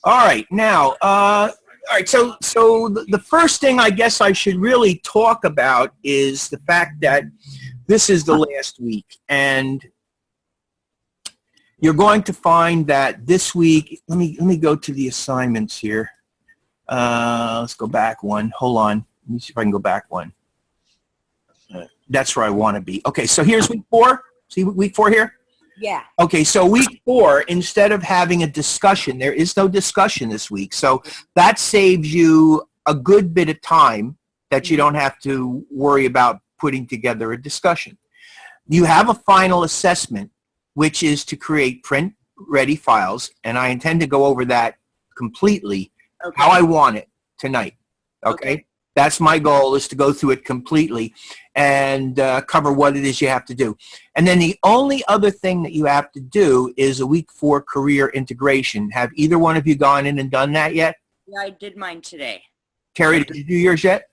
All right, now, all right. So the first thing I guess I should really talk about is the fact that this is the last week, and you're going to find that this week. Let me go to the assignments here. Let's go back one. Hold on. Let me see if I can go back one. That's where I want to be. Okay, so here's week 4. See week 4 here? Yeah. Okay, so week 4, instead of having a discussion, there is no discussion this week. So that saves you a good bit of time that you don't have to worry about putting together a discussion. You have a final assessment, which is to create print-ready files, and I intend to go over that completely, how I want it tonight. Okay? That's my goal, is to go through it completely and cover what it is you have to do. And then the only other thing that you have to do is a week 4 career integration. Have either one of you gone in and done that yet? Yeah, I did mine today. Terry, did you do yours yet?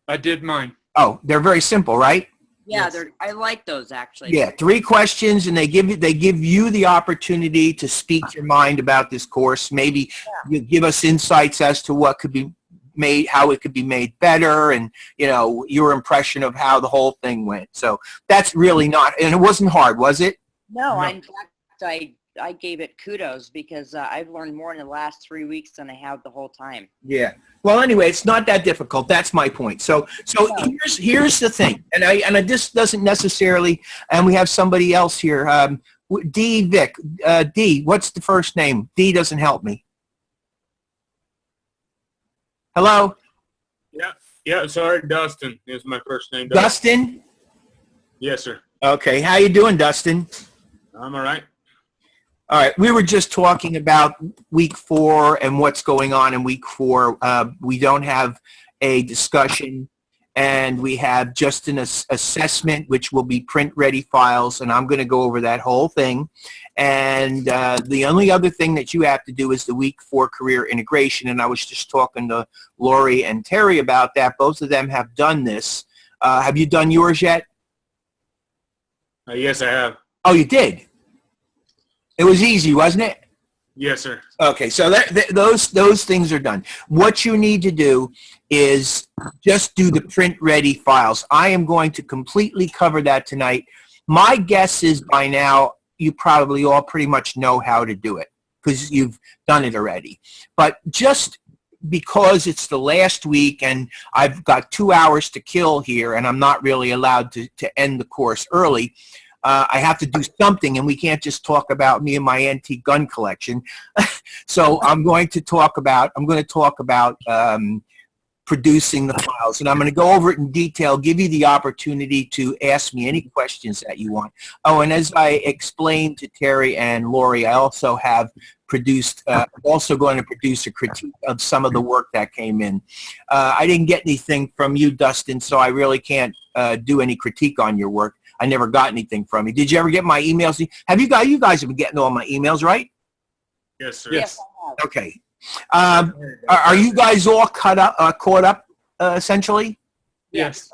I did mine. Oh, they're very simple, right? Yeah, I like those actually. Yeah, 3 questions, and they give you the opportunity to speak your mind about this course. Maybe you give us insights as to what could be made, how it could be made better, and your impression of how the whole thing went. So that's really not, and it wasn't hard, was it? No. In fact, I gave it kudos because I've learned more in the last 3 weeks than I have the whole time. Yeah. Well, anyway, it's not that difficult. That's my point. So here's the thing, and this doesn't necessarily, and we have somebody else here. Vic. D. What's the first name? D doesn't help me. Hello? Yeah, sorry, Dustin is my first name. Dustin? Yes, sir. Okay, how you doing, Dustin? I'm all right. All right, we were just talking about week 4 and what's going on in week 4. We don't have a discussion, and we have just an assessment, which will be print-ready files, and I'm going to go over that whole thing. And the only other thing that you have to do is the week 4 career integration, and I was just talking to Lori and Terry about that. Both of them have done this. Have you done yours yet? Yes, I have. Oh, you did? It was easy, wasn't it? Yes, sir. Okay, so those things are done. What you need to do is just do the print-ready files. I am going to completely cover that tonight. My guess is by now you probably all pretty much know how to do it because you've done it already. But just because it's the last week and I've got 2 hours to kill here and I'm not really allowed to end the course early, I have to do something, and we can't just talk about me and my antique gun collection. So I'm going to talk about producing the files, and I'm going to go over it in detail, give you the opportunity to ask me any questions that you want. Oh, and as I explained to Terry and Lori, I also have produced, also going to produce a critique of some of the work that came in. I didn't get anything from you, Dustin, so I really can't do any critique on your work. I never got anything from you. Did you ever get my emails? Have you guys have been getting all my emails, right? Yes, sir. Yes. Okay. Are you guys all caught up, essentially? Yes.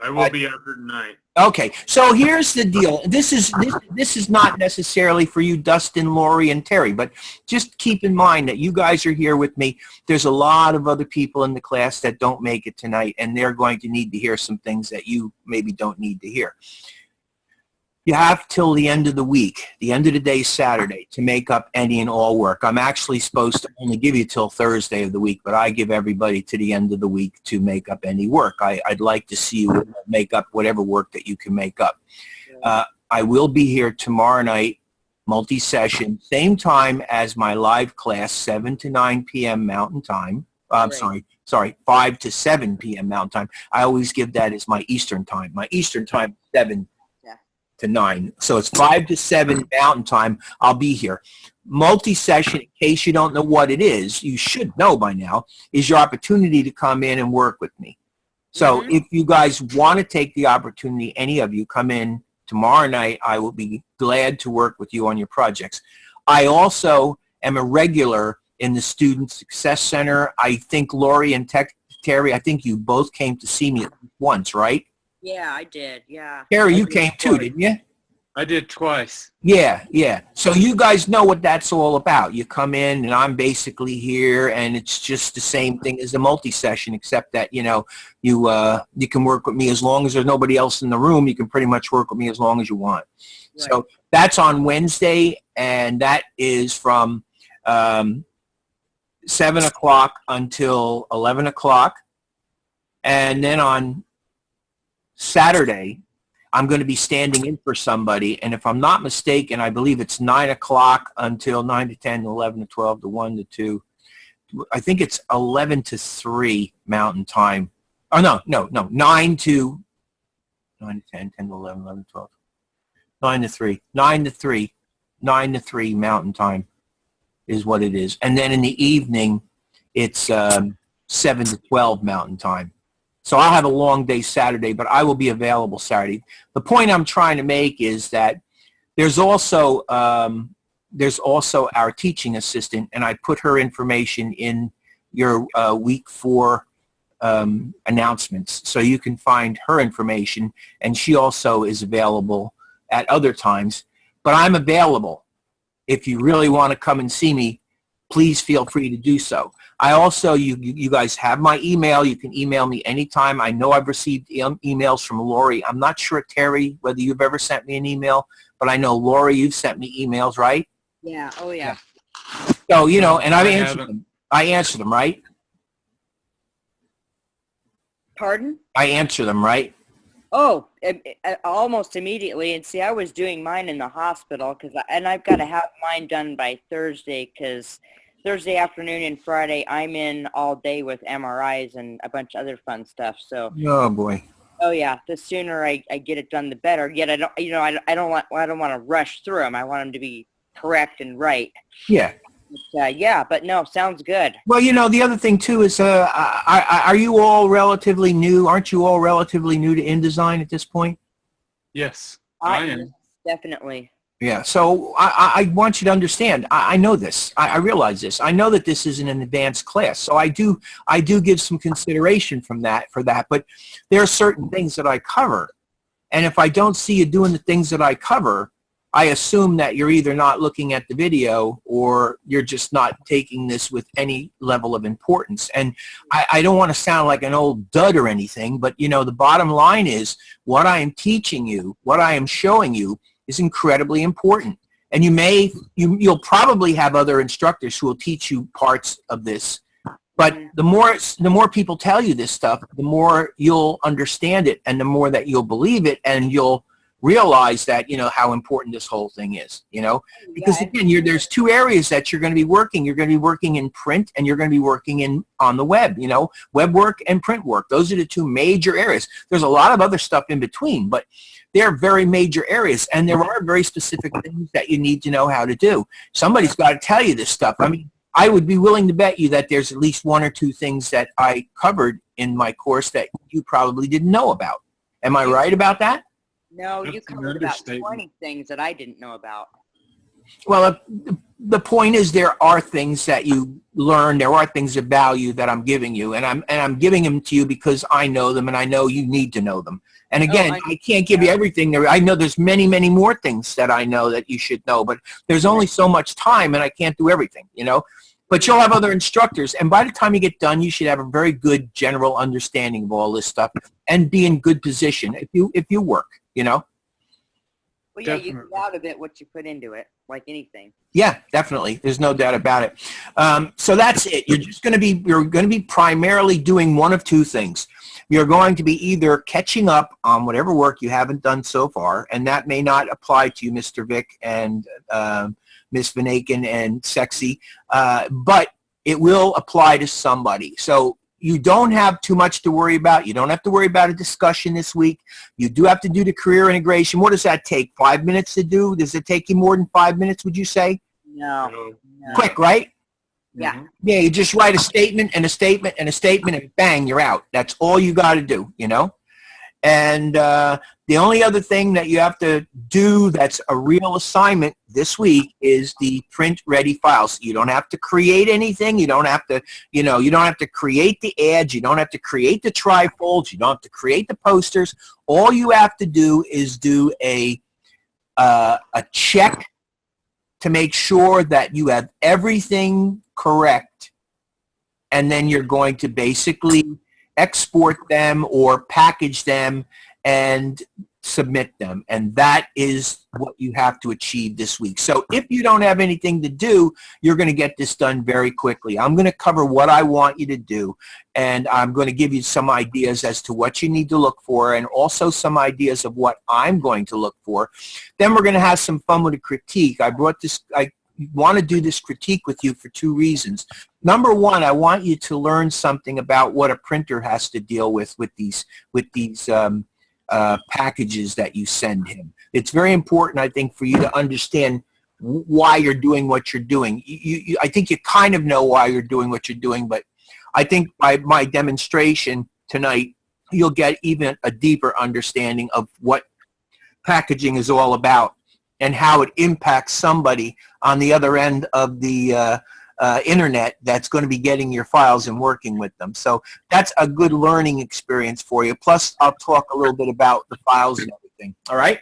I will be after tonight. Okay, so here's the deal. This is not necessarily for you, Dustin, Lori, and Terry, but just keep in mind that you guys are here with me. There's a lot of other people in the class that don't make it tonight, and they're going to need to hear some things that you maybe don't need to hear. You have till the end of the week, the end of the day, Saturday, to make up any and all work. I'm actually supposed to only give you till Thursday of the week, but I give everybody to the end of the week to make up any work. I'd like to see you make up whatever work that you can make up. I will be here tomorrow night, multi-session, same time as my live class, 7 to 9 p.m. Mountain Time. I'm sorry, 5 to 7 p.m. Mountain Time. I always give that as my Eastern Time. My Eastern Time, 7 to 9. So it's 5 to 7 Mountain Time. I'll be here. Multi-session, in case you don't know what it is, you should know by now, is your opportunity to come in and work with me. So if you guys want to take the opportunity, any of you, come in tomorrow night. I will be glad to work with you on your projects. I also am a regular in the Student Success Center. I think Lori and Terry, I think you both came to see me once, right? Yeah, I did. Yeah. Terry, you came too, didn't you? I did twice. Yeah, yeah. So you guys know what that's all about. You come in and I'm basically here, and it's just the same thing as a multi-session, except that, you know, you can work with me as long as there's nobody else in the room. You can pretty much work with me as long as you want. Right. So that's on Wednesday, and that is from 7 o'clock until 11 o'clock. And then on Saturday, I'm going to be standing in for somebody, and if I'm not mistaken, I believe it's 9 o'clock until 9 to 10 to 11 to 12 to 1 to 2. I think it's 11 to 3 Mountain Time. Oh, no, 9 to 10, 10 to 11, 11 to 12. 9 to 3. 9 to 3. 9 to 3 Mountain Time is what it is. And then in the evening, it's 7 to 12 Mountain Time. So I'll have a long day Saturday, but I will be available Saturday. The point I'm trying to make is that there's also our teaching assistant, and I put her information in your week 4 announcements, so you can find her information, and she also is available at other times. But I'm available. If you really want to come and see me, please feel free to do so. I also, you guys have my email. You can email me anytime. I know I've received emails from Lori. I'm not sure, Terry, whether you've ever sent me an email, but I know, Lori, you've sent me emails, right? Yeah. Oh, yeah. So, you know, and I I answer haven't. them. I answer them, right? Pardon? I answer them, right? Oh, almost immediately. And see, I was doing mine in the hospital and I've got to have mine done by Thursday, because Thursday afternoon and Friday I'm in all day with MRIs and a bunch of other fun stuff. So, Oh boy. oh yeah, the sooner I get it done, the better. Yet I don't want to rush through them. I want them to be correct and right. Yeah. But, yeah, but no, sounds good. Well, you know, the other thing too is, are you all relatively new? Aren't you all relatively new to InDesign at this point? Yes, I am. Yes, definitely. Yeah, so I want you to understand. I know this. I realize this. I know that this isn't an advanced class, so I do give some consideration for that. But there are certain things that I cover, and if I don't see you doing the things that I cover, I assume that you're either not looking at the video or you're just not taking this with any level of importance. And I don't want to sound like an old dud or anything, but you know, the bottom line is what I am teaching you, what I am showing you, is incredibly important. And you'll probably have other instructors who will teach you parts of this. But the more people tell you this stuff, the more you'll understand it, and the more that you'll believe it, and you'll realize that, you know, how important this whole thing is, you know, because again, there's 2 areas that you're going to be working. You're going to be working in print, and you're going to be working on the web, you know, web work and print work. Those are the 2 major areas. There's a lot of other stuff in between, but they're very major areas, and there are very specific things that you need to know how to do. Somebody's got to tell you this stuff. I mean, I would be willing to bet you that there's at least 1 or 2 things that I covered in my course that you probably didn't know about. Am I right about that? No, you That's an covered about understatement. 20 things that I didn't know about. Well, the point is, there are things that you learn. There are things of value that I'm giving you, and I'm giving them to you because I know them, and I know you need to know them. And again, I can't give you everything. I know there's many, many more things that I know that you should know, but there's only so much time, and I can't do everything, you know. But you'll have other instructors, and by the time you get done, you should have a very good general understanding of all this stuff and be in good position if you work, you know. Well, yeah, you Definitely. get out of it what you put into it, like anything. Yeah, definitely. There's no doubt about it. So that's it. You're going to be primarily doing one of 2 things. You're going to be either catching up on whatever work you haven't done so far, and that may not apply to you, Mr. Vic and Miss Vanaken and Sexy, but it will apply to somebody. So you don't have too much to worry about. You don't have to worry about a discussion this week. You do have to do the career integration. What does that take? 5 minutes to do? Does it take you more than 5 minutes, would you say? No. No. no. Quick, right? Yeah. Yeah, you just write a statement and a statement and a statement, and bang, you're out. That's all you got to do, you know? And the only other thing that you have to do that's a real assignment this week is the print ready files. You don't have to create anything. You don't have to, you know, you don't have to create the ads. You don't have to create the trifolds. You don't have to create the posters. All you have to do is do a a check to make sure that you have everything correct, and then you're going to basically export them or package them and submit them. And that is what you have to achieve this week. So if you don't have anything to do, you're going to get this done very quickly. I'm going to cover what I want you to do, and I'm going to give you some ideas as to what you need to look for, and also some ideas of what I'm going to look for. Then we're going to have some fun with a critique. I want to do this critique with you for two reasons. Number one, I want you to learn something about what a printer has to deal with these packages that you send him. It's very important, I think, for you to understand why you're doing what you're doing. I think you kind of know why you're doing what you're doing, but I think by my demonstration tonight, you'll get even a deeper understanding of what packaging is all about and how it impacts somebody on the other end of the internet that's going to be getting your files and working with them. So that's a good learning experience for you. Plus, I'll talk a little bit about the files and everything. All right?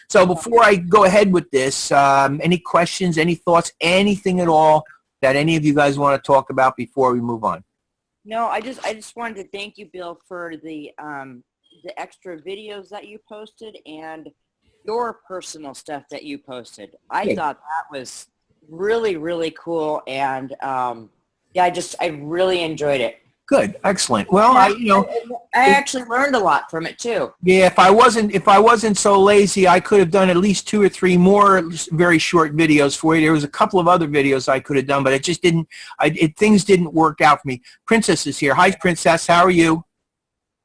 So before I go ahead with this, any questions, any thoughts, anything at all that any of you guys want to talk about before we move on? No, I just wanted to thank you, Bill, for the extra videos that you posted and your personal stuff that you posted. I thought that was really, really cool, and yeah, I really enjoyed it. Good, excellent. Well, I actually learned a lot from it too. Yeah, if I wasn't so lazy, I could have done at least 2 or 3 more very short videos for you. There was a couple of other videos I could have done, but it just didn't. Things didn't work out for me. Princess is here. Hi, Princess. How are you?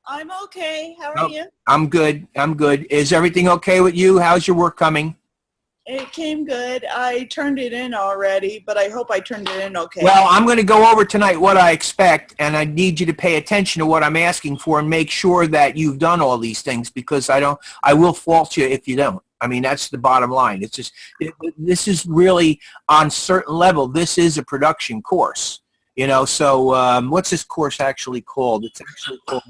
I'm okay. How are you? I'm good. I'm good. Is everything okay with you? How's your work coming? It came good. I turned it in already, but I hope I turned it in okay. Well, I'm going to go over tonight what I expect, and I need you to pay attention to what I'm asking for and make sure that you've done all these things, because I will fault you if you don't. I mean, that's the bottom line. It's just, this is really on certain level. This is a production course, you know. So what's this course actually called? It's actually called,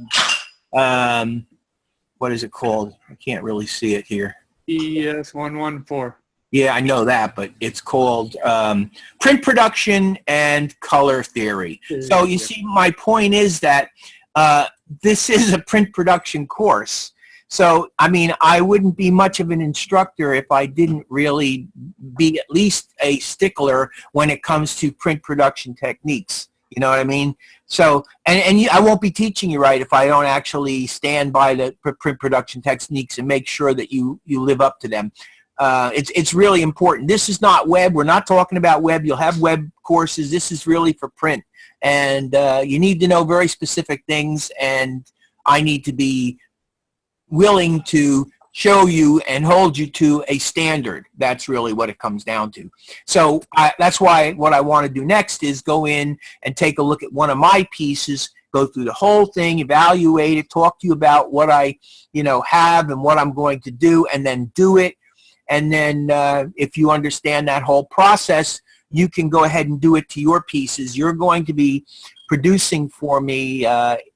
what is it called? I can't really see it here. ES 114. Yeah, I know that, but it's called Print Production and Color Theory. So you see, my point is that this is a print production course. So, I mean, I wouldn't be much of an instructor if I didn't really be at least a stickler when it comes to print production techniques. You know what I mean? So, I won't be teaching you right if I don't actually stand by the print production techniques and make sure that you live up to them. It's really important. This is not web. We're not talking about web. You'll have web courses. This is really for print. And you need to know very specific things, and I need to be willing to show you and hold you to a standard. That's really what it comes down to. So that's why what I want to do next is go in and take a look at one of my pieces, go through the whole thing, evaluate it, talk to you about what I have and what I'm going to do, and then do it. And then if you understand that whole process, you can go ahead and do it to your pieces. You're going to be producing for me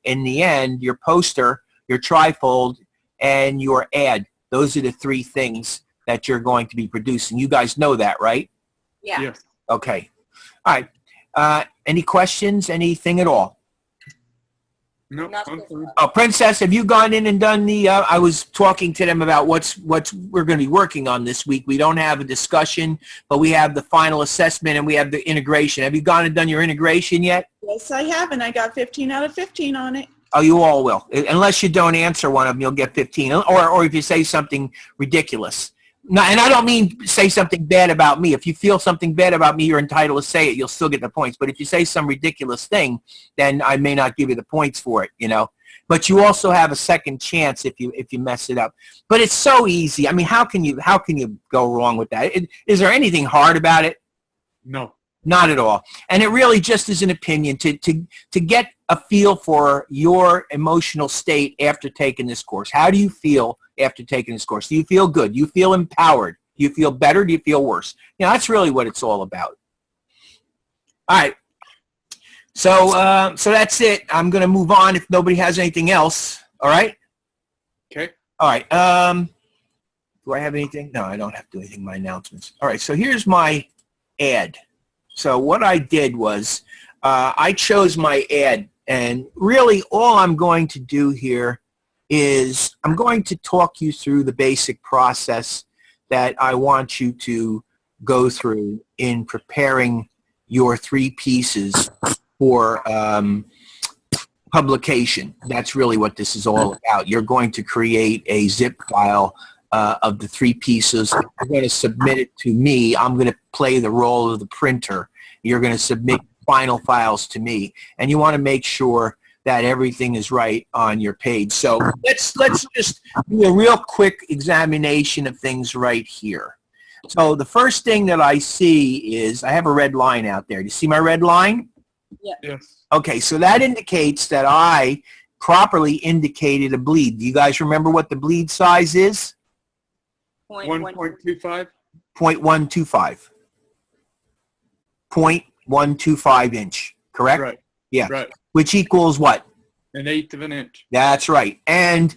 in the end your poster, your trifold, and your ad. Those are the 3 things that you're going to be producing. You guys know that, right? Yeah. Yes. Okay. All right. Any questions? Anything at all? No, I'm fine. Oh, Princess, have you gone in and done the, I was talking to them about what we're going to be working on this week. We don't have a discussion, but we have the final assessment and we have the integration. Have you gone and done your integration yet? Yes, I have, and I got 15 out of 15 on it. Oh, you all will. Unless you don't answer one of them, you'll get 15. Or if you say something ridiculous. No, and I don't mean say something bad about me. If you feel something bad about me, you're entitled to say it. You'll still get the points. But if you say some ridiculous thing, then I may not give you the points for it, But you also have a second chance if you mess it up. But it's so easy. I mean, how can you go wrong with that? Is there anything hard about it? No. Not at all. And it really just is an opinion to get a feel for your emotional state after taking this course. How do you feel after taking this course? Do you feel good? Do you feel empowered? Do you feel better? Do you feel worse? That's really what it's all about. All right. So that's it. I'm going to move on if nobody has anything else. All right? Okay. All right. Do I have anything? No, I don't have to do anything in my announcements. All right, so here's my ad. So what I did was I chose my ad, and really all I'm going to do here is I'm going to talk you through the basic process that I want you to go through in preparing your 3 pieces for publication. That's really what this is all about. You're going to create a zip file of the 3 pieces. You're going to submit it to me. I'm going to play the role of the printer. You're going to submit final files to me, and you want to make sure that everything is right on your page. So let's just do a real quick examination of things right here. So the first thing that I see is I have a red line out there. Do you see my red line? Yes. Okay, so that indicates that I properly indicated a bleed. Do you guys remember what the bleed size is? 1.25. 0.125. 0.125 inch, correct? Right. Yeah. Right. Which equals what? 1/8 of an inch. That's right. And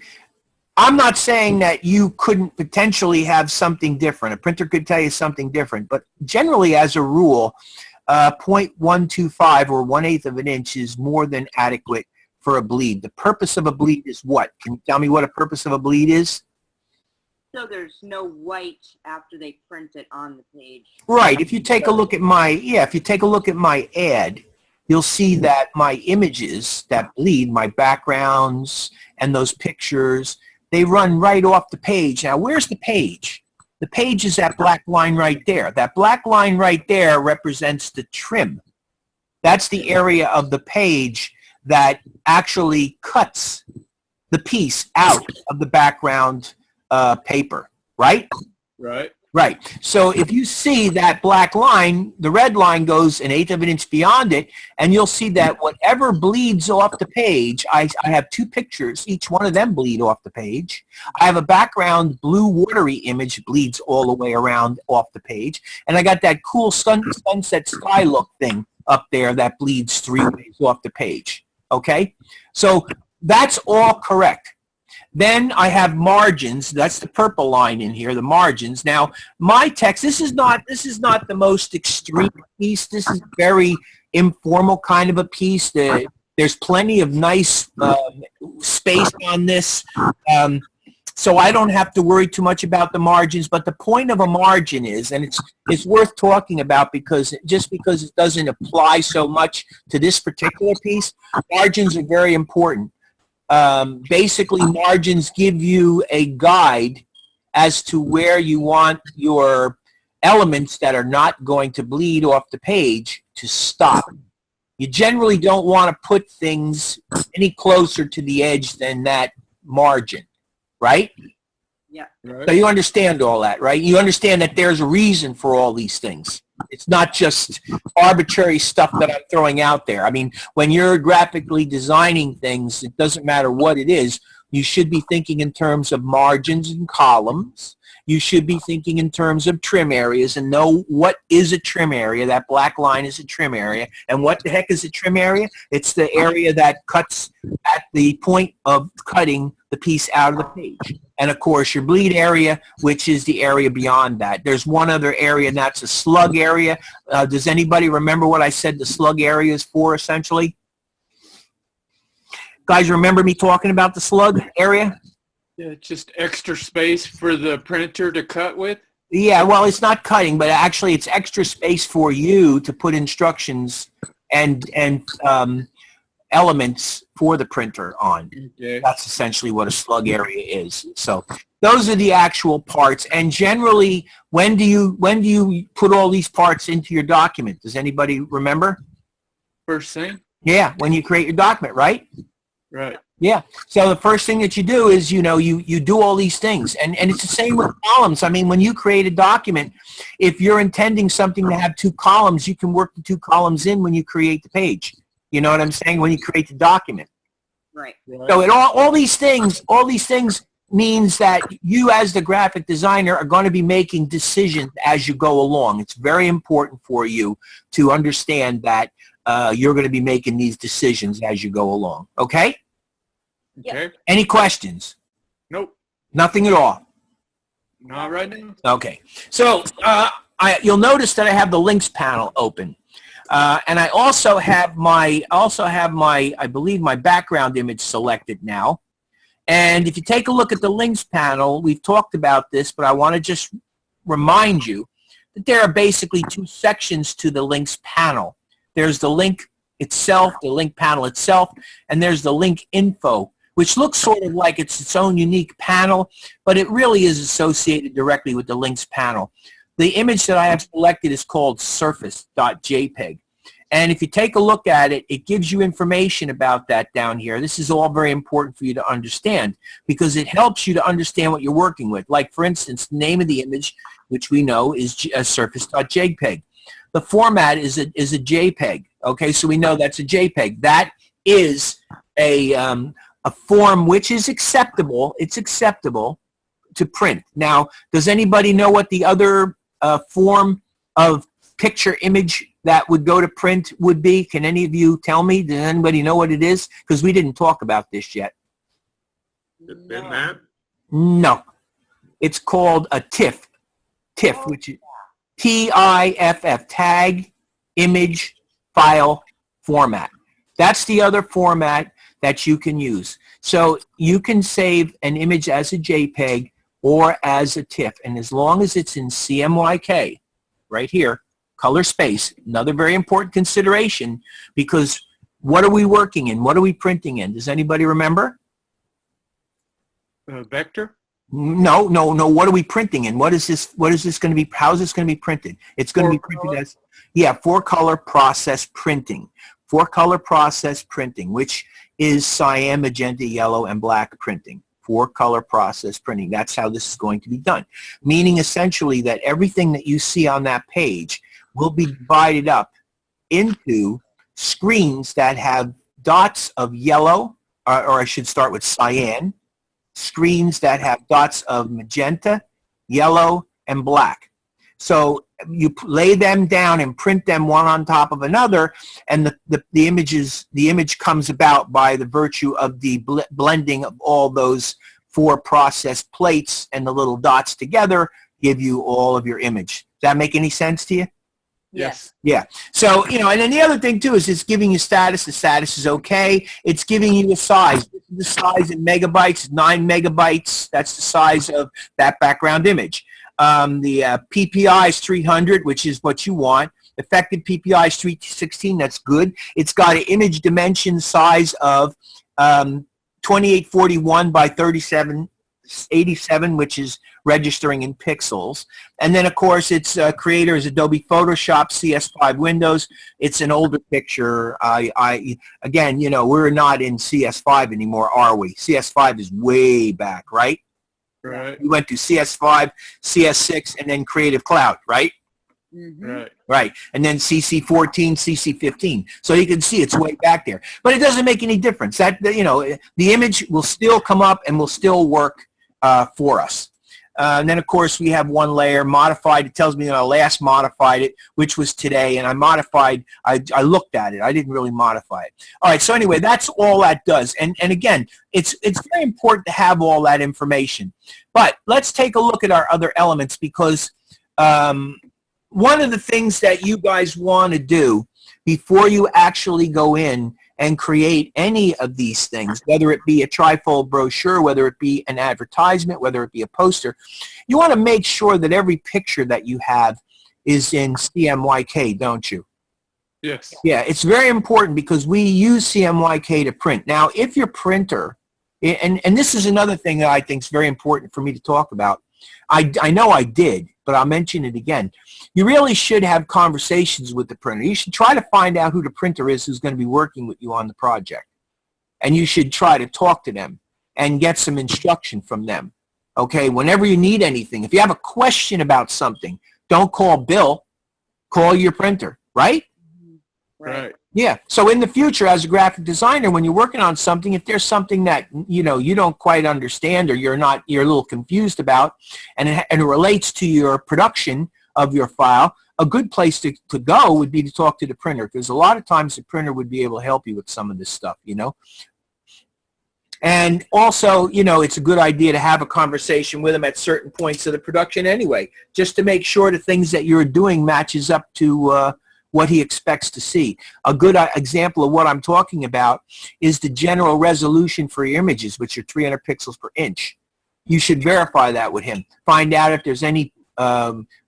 I'm not saying that you couldn't potentially have something different. A printer could tell you something different, but generally as a rule, 0.125 or 1/8 of an inch is more than adequate for a bleed. The purpose of a bleed is what? Can you tell me what a purpose of a bleed is? So there's no white after they print it on the page. Right. If you take a look at my ad, you'll see that my images that bleed, my backgrounds and those pictures, they run right off the page. Now, where's the page? The page is that black line right there. That black line right there represents the trim. That's the area of the page that actually cuts the piece out of the background paper, right? Right. Right. So if you see that black line, the red line goes 1/8 of an inch beyond it, and you'll see that whatever bleeds off the page, I have 2 pictures. Each one of them bleed off the page. I have a background blue watery image bleeds all the way around off the page. And I got that cool sunset sky look thing up there that bleeds 3 ways off the page. Okay? So that's all correct. Then I have margins. That's the purple line in here, the margins. Now, my text, this is not the most extreme piece. This is very informal kind of a piece. There's plenty of nice space on this. So I don't have to worry too much about the margins. But the point of a margin is, and it's worth talking about because just because it doesn't apply so much to this particular piece, margins are very important. Basically, margins give you a guide as to where you want your elements that are not going to bleed off the page to stop. You generally don't want to put things any closer to the edge than that margin, right? Yeah. Right. So you understand all that, right? You understand that there's a reason for all these things. It's not just arbitrary stuff that I'm throwing out there. I mean, when you're graphically designing things, it doesn't matter what it is, you should be thinking in terms of margins and columns. You should be thinking in terms of trim areas and know what is a trim area. That black line is a trim area. And what the heck is a trim area? It's the area that cuts at the point of cutting the piece out of the page. And of course, your bleed area, which is the area beyond that. There's one other area, and that's a slug area. Does anybody remember what I said the slug area is for, essentially? Guys, remember me talking about the slug area? Yeah, just extra space for the printer to cut with. Yeah, well, it's not cutting, but actually it's extra space for you to put instructions and elements for the printer on. Okay. That's essentially what a slug area is. So those are the actual parts. And generally, when do you put all these parts into your document? Does anybody remember? First thing. Yeah, when you create your document, right? Right. Yeah. So the first thing that you do is, you do all these things. And it's the same with columns. I mean, when you create a document, if you're intending something to have 2 columns, you can work the 2 columns in when you create the page. You know what I'm saying? When you create the document. Right. Right. So all these things means that you as the graphic designer are going to be making decisions as you go along. It's very important for you to understand that you're going to be making these decisions as you go along. Okay? Okay. Any questions? Nope. Nothing at all. Not right now. Okay. So you'll notice that I have the links panel open. And I also have my, I believe, my background image selected now. And if you take a look at the links panel, we've talked about this, but I want to just remind you that there are basically two sections to the links panel. There's the link itself, the link panel itself, and there's the link info, which looks sort of like it's its own unique panel, but it really is associated directly with the links panel. The image that I have selected is called surface.jpg. And if you take a look at it, it gives you information about that down here. This is all very important for you to understand because it helps you to understand what you're working with. Like, for instance, the name of the image, which we know is surface.jpg. The format is a JPEG. Okay, so we know that's a JPEG. That is a form which is acceptable. It's acceptable to print. Now, does anybody know what the other form of picture image that would go to print would be? Can any of you tell me? Does anybody know what it is? Because we didn't talk about this yet. The bitmap? No. It's called a TIFF. TIFF, which is TIFF, tag image file format. That's the other format that you can use. So you can save an image as a JPEG or as a TIFF, and as long as it's in CMYK, right here, color space, another very important consideration, because what are we working in? What are we printing in? Does anybody remember? Vector? No. What are we printing in? What is this going to be? How is this going to be printed? It's going to be printed as, four-color process printing. Four-color process printing, which is cyan, magenta, yellow, and black printing. Four-color process printing. That's how this is going to be done. Meaning essentially that everything that you see on that page will be divided up into screens that have dots of yellow, or I should start with cyan, screens that have dots of magenta, yellow, and black. So you lay them down and print them one on top of another, and the image comes about by the virtue of the blending of all those four process plates, and the little dots together give you all of your image. Does that make any sense to you? Yes. Yeah. So, and then the other thing too is it's giving you status. The status is okay. It's giving you a size. This is the size in megabytes, 9 megabytes. That's the size of that background image. The PPI is 300, which is what you want. Effective PPI is 316. That's good. It's got an image dimension size of 2841 by 3787, which is registering in pixels. And then, of course, its creator is Adobe Photoshop CS5 Windows. It's an older picture. Again, we're not in CS5 anymore, are we? CS5 is way back, right? Right. We went to CS5, CS6, and then Creative Cloud, right? Mm-hmm. Right. And then CC14, CC15. So you can see it's way back there. But it doesn't make any difference. That, the image will still come up and will still work for us. And then, of course, we have one layer modified. It tells me that I last modified it, which was today, and I modified, I looked at it. I didn't really modify it. All right, so anyway, that's all that does. And again, it's very important to have all that information. But let's take a look at our other elements, because one of the things that you guys want to do before you actually go in and create any of these things, whether it be a trifold brochure, whether it be an advertisement, whether it be a poster, you want to make sure that every picture that you have is in CMYK, don't you? Yes. Yeah, it's very important because we use CMYK to print. Now, if your printer, and this is another thing that I think is very important for me to talk about, I know I did, but I'll mention it again. You really should have conversations with the printer. You should try to find out who the printer is who's going to be working with you on the project. And you should try to talk to them and get some instruction from them. Okay, whenever you need anything, if you have a question about something, don't call Bill, call your printer, right? Right. Yeah, so in the future, as a graphic designer, when you're working on something, if there's something that you don't quite understand, or you're a little confused about, and it relates to your production of your file, a good place to go would be to talk to the printer, because a lot of times the printer would be able to help you with some of this stuff, And also, you know, it's a good idea to have a conversation with him at certain points of the production anyway, just to make sure the things that you're doing matches up to what he expects to see. A good example of what I'm talking about is the general resolution for your images, which are 300 pixels per inch. You should verify that with him. Find out if there's any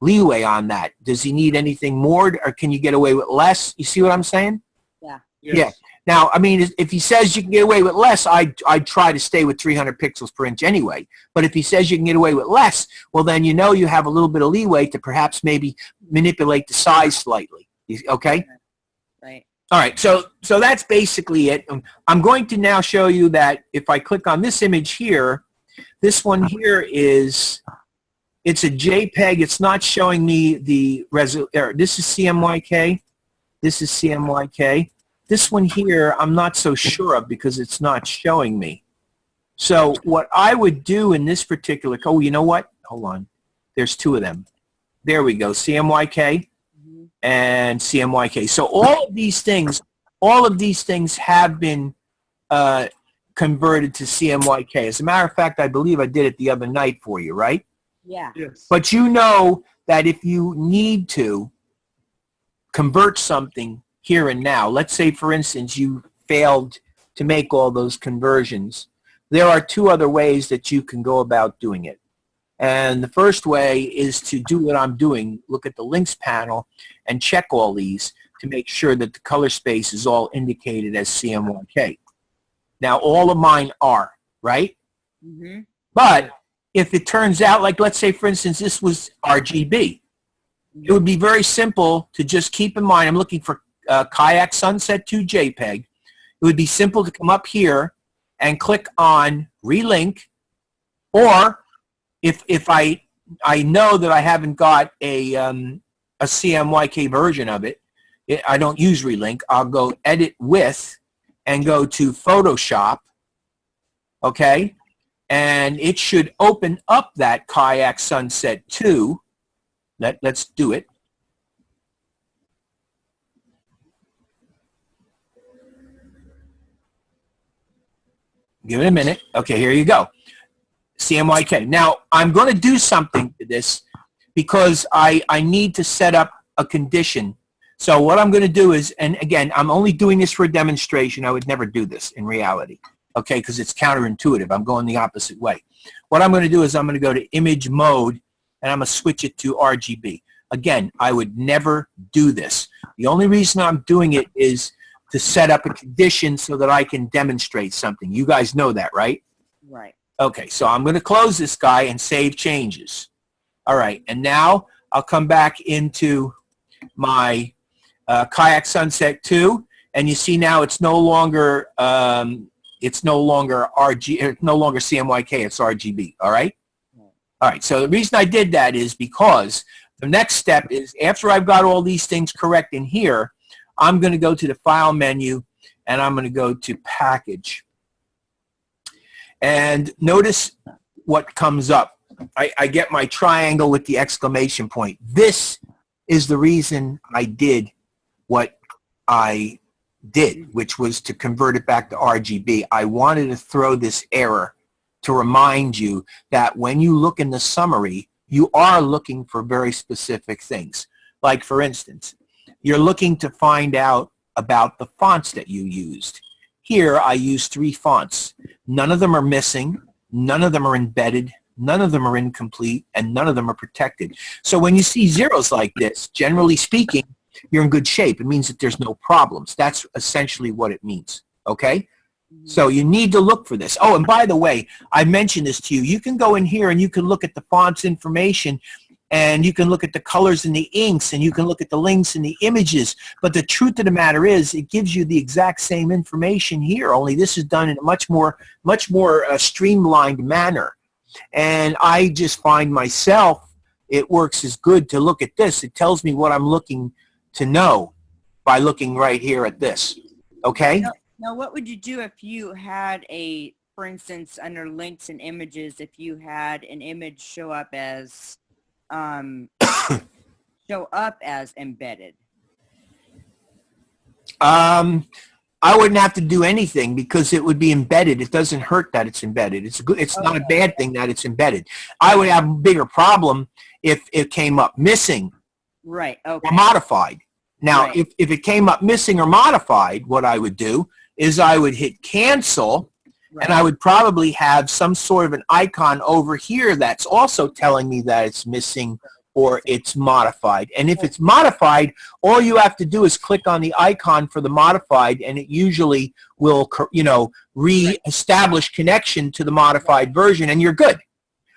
leeway on that. Does he need anything more, or can you get away with less? You see what I'm saying? Yeah. Yes. Yeah. Now, I mean, if he says you can get away with less, I'd try to stay with 300 pixels per inch anyway. But if he says you can get away with less, well, then you know you have a little bit of leeway to perhaps maybe manipulate the size slightly. Okay? Right. All right, so that's basically it. I'm going to now show you that if I click on this image here, this one here it's a JPEG. It's not showing me the resolution. This is CMYK. This is CMYK. This one here, I'm not so sure of because it's not showing me. So what I would do in this particular, oh, you know what? Hold on. There's two of them. There we go, CMYK and CMYK. So all of these things have been converted to CMYK. As a matter of fact, I believe I did it the other night for you, right? Yeah. Yes. But you know that if you need to convert something here and now, let's say, for instance, you failed to make all those conversions, there are two other ways that you can go about doing it. And the first way is to do what I'm doing, look at the links panel and check all these to make sure that the color space is all indicated as CMYK. Now, all of mine are, right? Mm-hmm. But if it turns out, like let's say, for instance, this was RGB, it would be very simple to just keep in mind, I'm looking for Kayak Sunset 2 JPEG. It would be simple to come up here and click on Relink, or if I know that I haven't got a CMYK version of it, I don't use Relink, I'll go Edit With and go to Photoshop, okay? And it should open up that Kayak Sunset 2. Let's do it. Give it a minute. Okay, here you go. CMYK. Now, I'm going to do something to this because I need to set up a condition. So what I'm going to do is, and again, I'm only doing this for a demonstration. I would never do this in reality, okay, because it's counterintuitive. I'm going the opposite way. What I'm going to do is I'm going to go to image mode, and I'm going to switch it to RGB. Again, I would never do this. The only reason I'm doing it is to set up a condition so that I can demonstrate something. You guys know that, right? Right. Okay, so I'm going to close this guy and save changes. All right, and now I'll come back into my Kayak Sunset 2, and you see now it's no longer CMYK, it's RGB. All right. All right. So the reason I did that is because the next step is after I've got all these things correct in here, I'm going to go to the File menu, and I'm going to go to Package. And notice what comes up. I get my triangle with the exclamation point. This is the reason I did what I did, which was to convert it back to RGB. I wanted to throw this error to remind you that when you look in the summary, you are looking for very specific things. Like, for instance, you're looking to find out about the fonts that you used. Here, I used 3 fonts. None of them are missing, none of them are embedded, none of them are incomplete, and none of them are protected. So when you see zeros like this, generally speaking, you're in good shape. It means that there's no problems. That's essentially what it means, okay? So you need to look for this. Oh, and by the way, I mentioned this to you. You can go in here and you can look at the font's information, and you can look at the colors and the inks, and you can look at the links and the images. But the truth of the matter is, it gives you the exact same information here, only this is done in a much more streamlined manner. And I just find myself, it works as good to look at this. It tells me what I'm looking to know by looking right here at this. Okay? Now, what would you do if you had for instance, under links and images, if you had an image show up as embedded? I wouldn't have to do anything because it would be embedded. It doesn't hurt that it's embedded. It's good. It's not a bad thing that it's embedded. I would have a bigger problem if it came up missing Right. Okay. or modified. Now, Right. if it came up missing or modified, what I would do is I would hit cancel, and I would probably have some sort of an icon over here that's also telling me that it's missing or it's modified. And if it's modified, all you have to do is click on the icon for the modified, and it usually will, re-establish connection to the modified version, and you're good.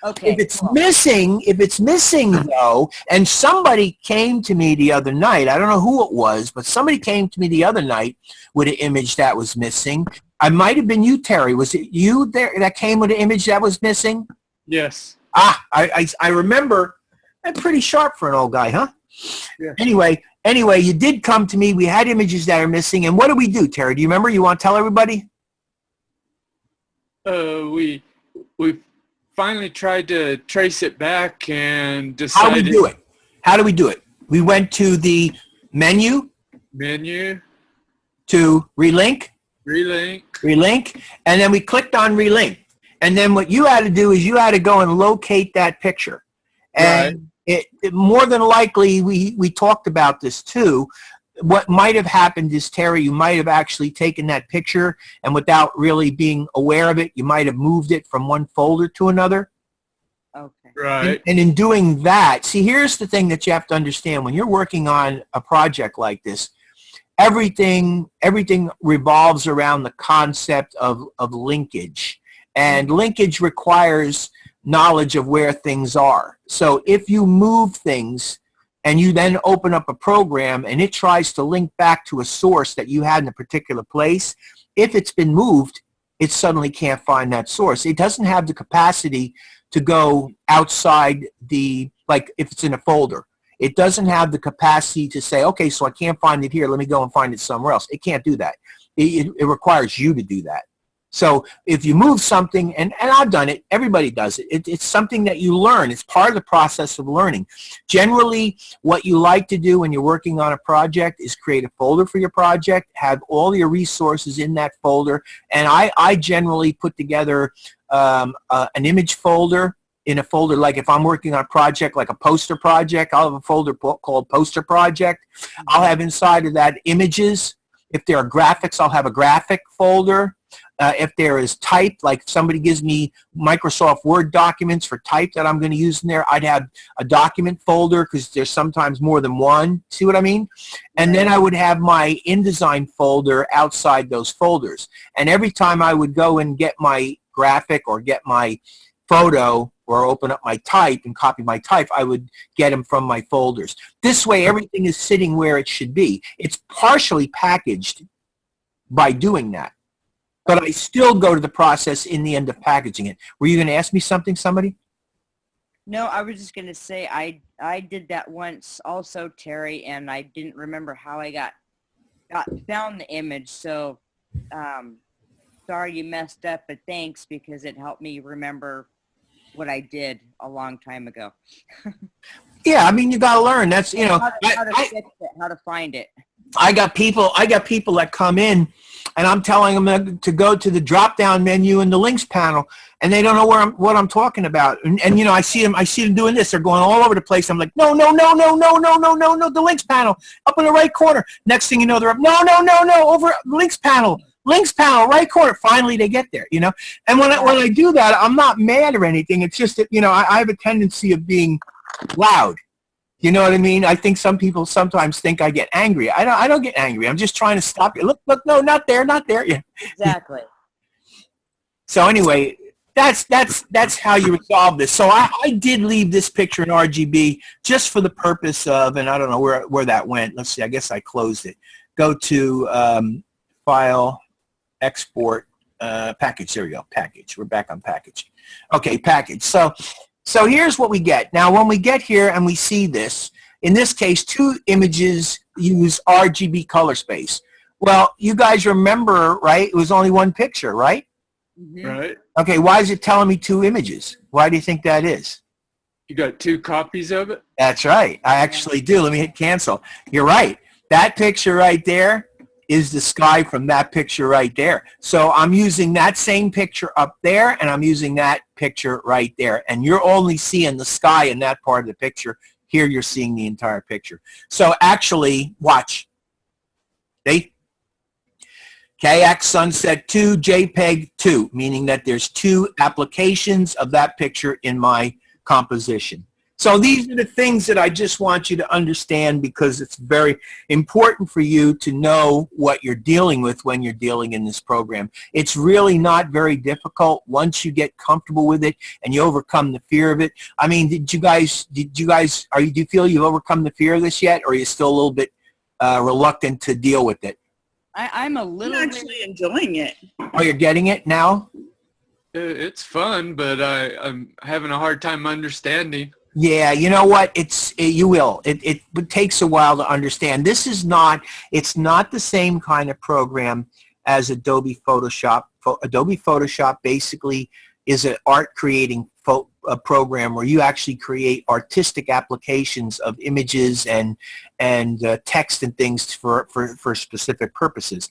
Okay. If it's cool. missing though, and somebody came to me the other night, I don't know who it was, but somebody came to me the other night with an image that was missing. I might have been you, Terry. Was it you there that came with an image that was missing? Yes. I remember. I'm pretty sharp for an old guy, huh? Yeah. Anyway, you did come to me. We had images that are missing, and what do we do, Terry? Do you remember? You want to tell everybody? We finally tried to trace it back and How decided. do we do it? How do we do it? We went to the menu Menu, to relink, relink. and then we clicked on relink. And then what you had to do is you had to go and locate that picture. And it more than likely, we talked about this too. What might have happened is, Terry, you might have actually taken that picture, and without really being aware of it, you might have moved it from one folder to another. Okay. Right. And in doing that, see, here's the thing that you have to understand. When you're working on a project like this, everything revolves around the concept of linkage. And linkage requires knowledge of where things are. So if you move things and you then open up a program and it tries to link back to a source that you had in a particular place, if it's been moved, it suddenly can't find that source. It doesn't have the capacity to go outside like if it's in a folder. It doesn't have the capacity to say, okay, so I can't find it here, let me go and find it somewhere else. It can't do that. It requires you to do that. So if you move something, and I've done it, everybody does it. It's something that you learn. It's part of the process of learning. Generally, what you like to do when you're working on a project is create a folder for your project, have all your resources in that folder, and I generally put together an image folder in a folder. Like if I'm working on a project like a poster project, I'll have a folder called Poster Project. I'll have inside of that images. If there are graphics, I'll have a graphic folder. If there is type, like if somebody gives me Microsoft Word documents for type that I'm going to use in there, I'd have a document folder because there's sometimes more than one. See what I mean? And then I would have my InDesign folder outside those folders. And every time I would go and get my graphic or get my photo or open up my type and copy my type, I would get them from my folders. This way, everything is sitting where it should be. It's partially packaged by doing that. But I still go to the process in the end of packaging it. Were you going to ask me something, somebody? No, I was just going to say I did that once also, Terry, and I didn't remember how I found the image. So sorry you messed up, but thanks because it helped me remember what I did a long time ago. Yeah, I mean, you got to learn. That's, you know, how to fix it, how to find it. I got people that come in and I'm telling them to go to the drop-down menu in the links panel, and they don't know what I'm talking about. And you know, I see them doing this. They're going all over the place. I'm like, no, the links panel up in the right corner. Next thing you know, they're up. No, over links panel, right corner. Finally, they get there. You know, and when I do that, I'm not mad or anything. It's just that, you know, I have a tendency of being loud. You know what I mean? I think some people sometimes think I get angry. I don't get angry. I'm just trying to stop you. Look, no, not there. Yeah. Exactly. So anyway, that's how you resolve this. So I did leave this picture in RGB just for the purpose of, and I don't know where that went. Let's see. I guess I closed it. Go to File, Export, Package. There we go. Package. We're back on Package. Okay, Package. So here's what we get. Now, when we get here and we see this, in this case, two images use RGB color space. Well, you guys remember, right? It was only one picture, right? Mhm. Right. Okay, why is it telling me two images? Why do you think that is? You got 2 copies of it? That's right. I actually do. Let me hit cancel. You're right. That picture right there is the sky from that picture right there. So I'm using that same picture up there, and I'm using that picture right there. And you're only seeing the sky in that part of the picture. Here you're seeing the entire picture. So actually, watch. See? KX Sunset 2, JPEG 2, meaning that there's 2 applications of that picture in my composition. So these are the things that I just want you to understand, because it's very important for you to know what you're dealing with when you're dealing in this program. It's really not very difficult once you get comfortable with it and you overcome the fear of it. I mean, do you feel you've overcome the fear of this yet, or are you still a little bit reluctant to deal with it? I'm a little I'm actually enjoying it. Oh, you're getting it now? It's fun, but I'm having a hard time understanding. Yeah, you know what? You will. It takes a while to understand. It's not the same kind of program as Adobe Photoshop. Adobe Photoshop basically is an art creating program where you actually create artistic applications of images and text and things for specific purposes.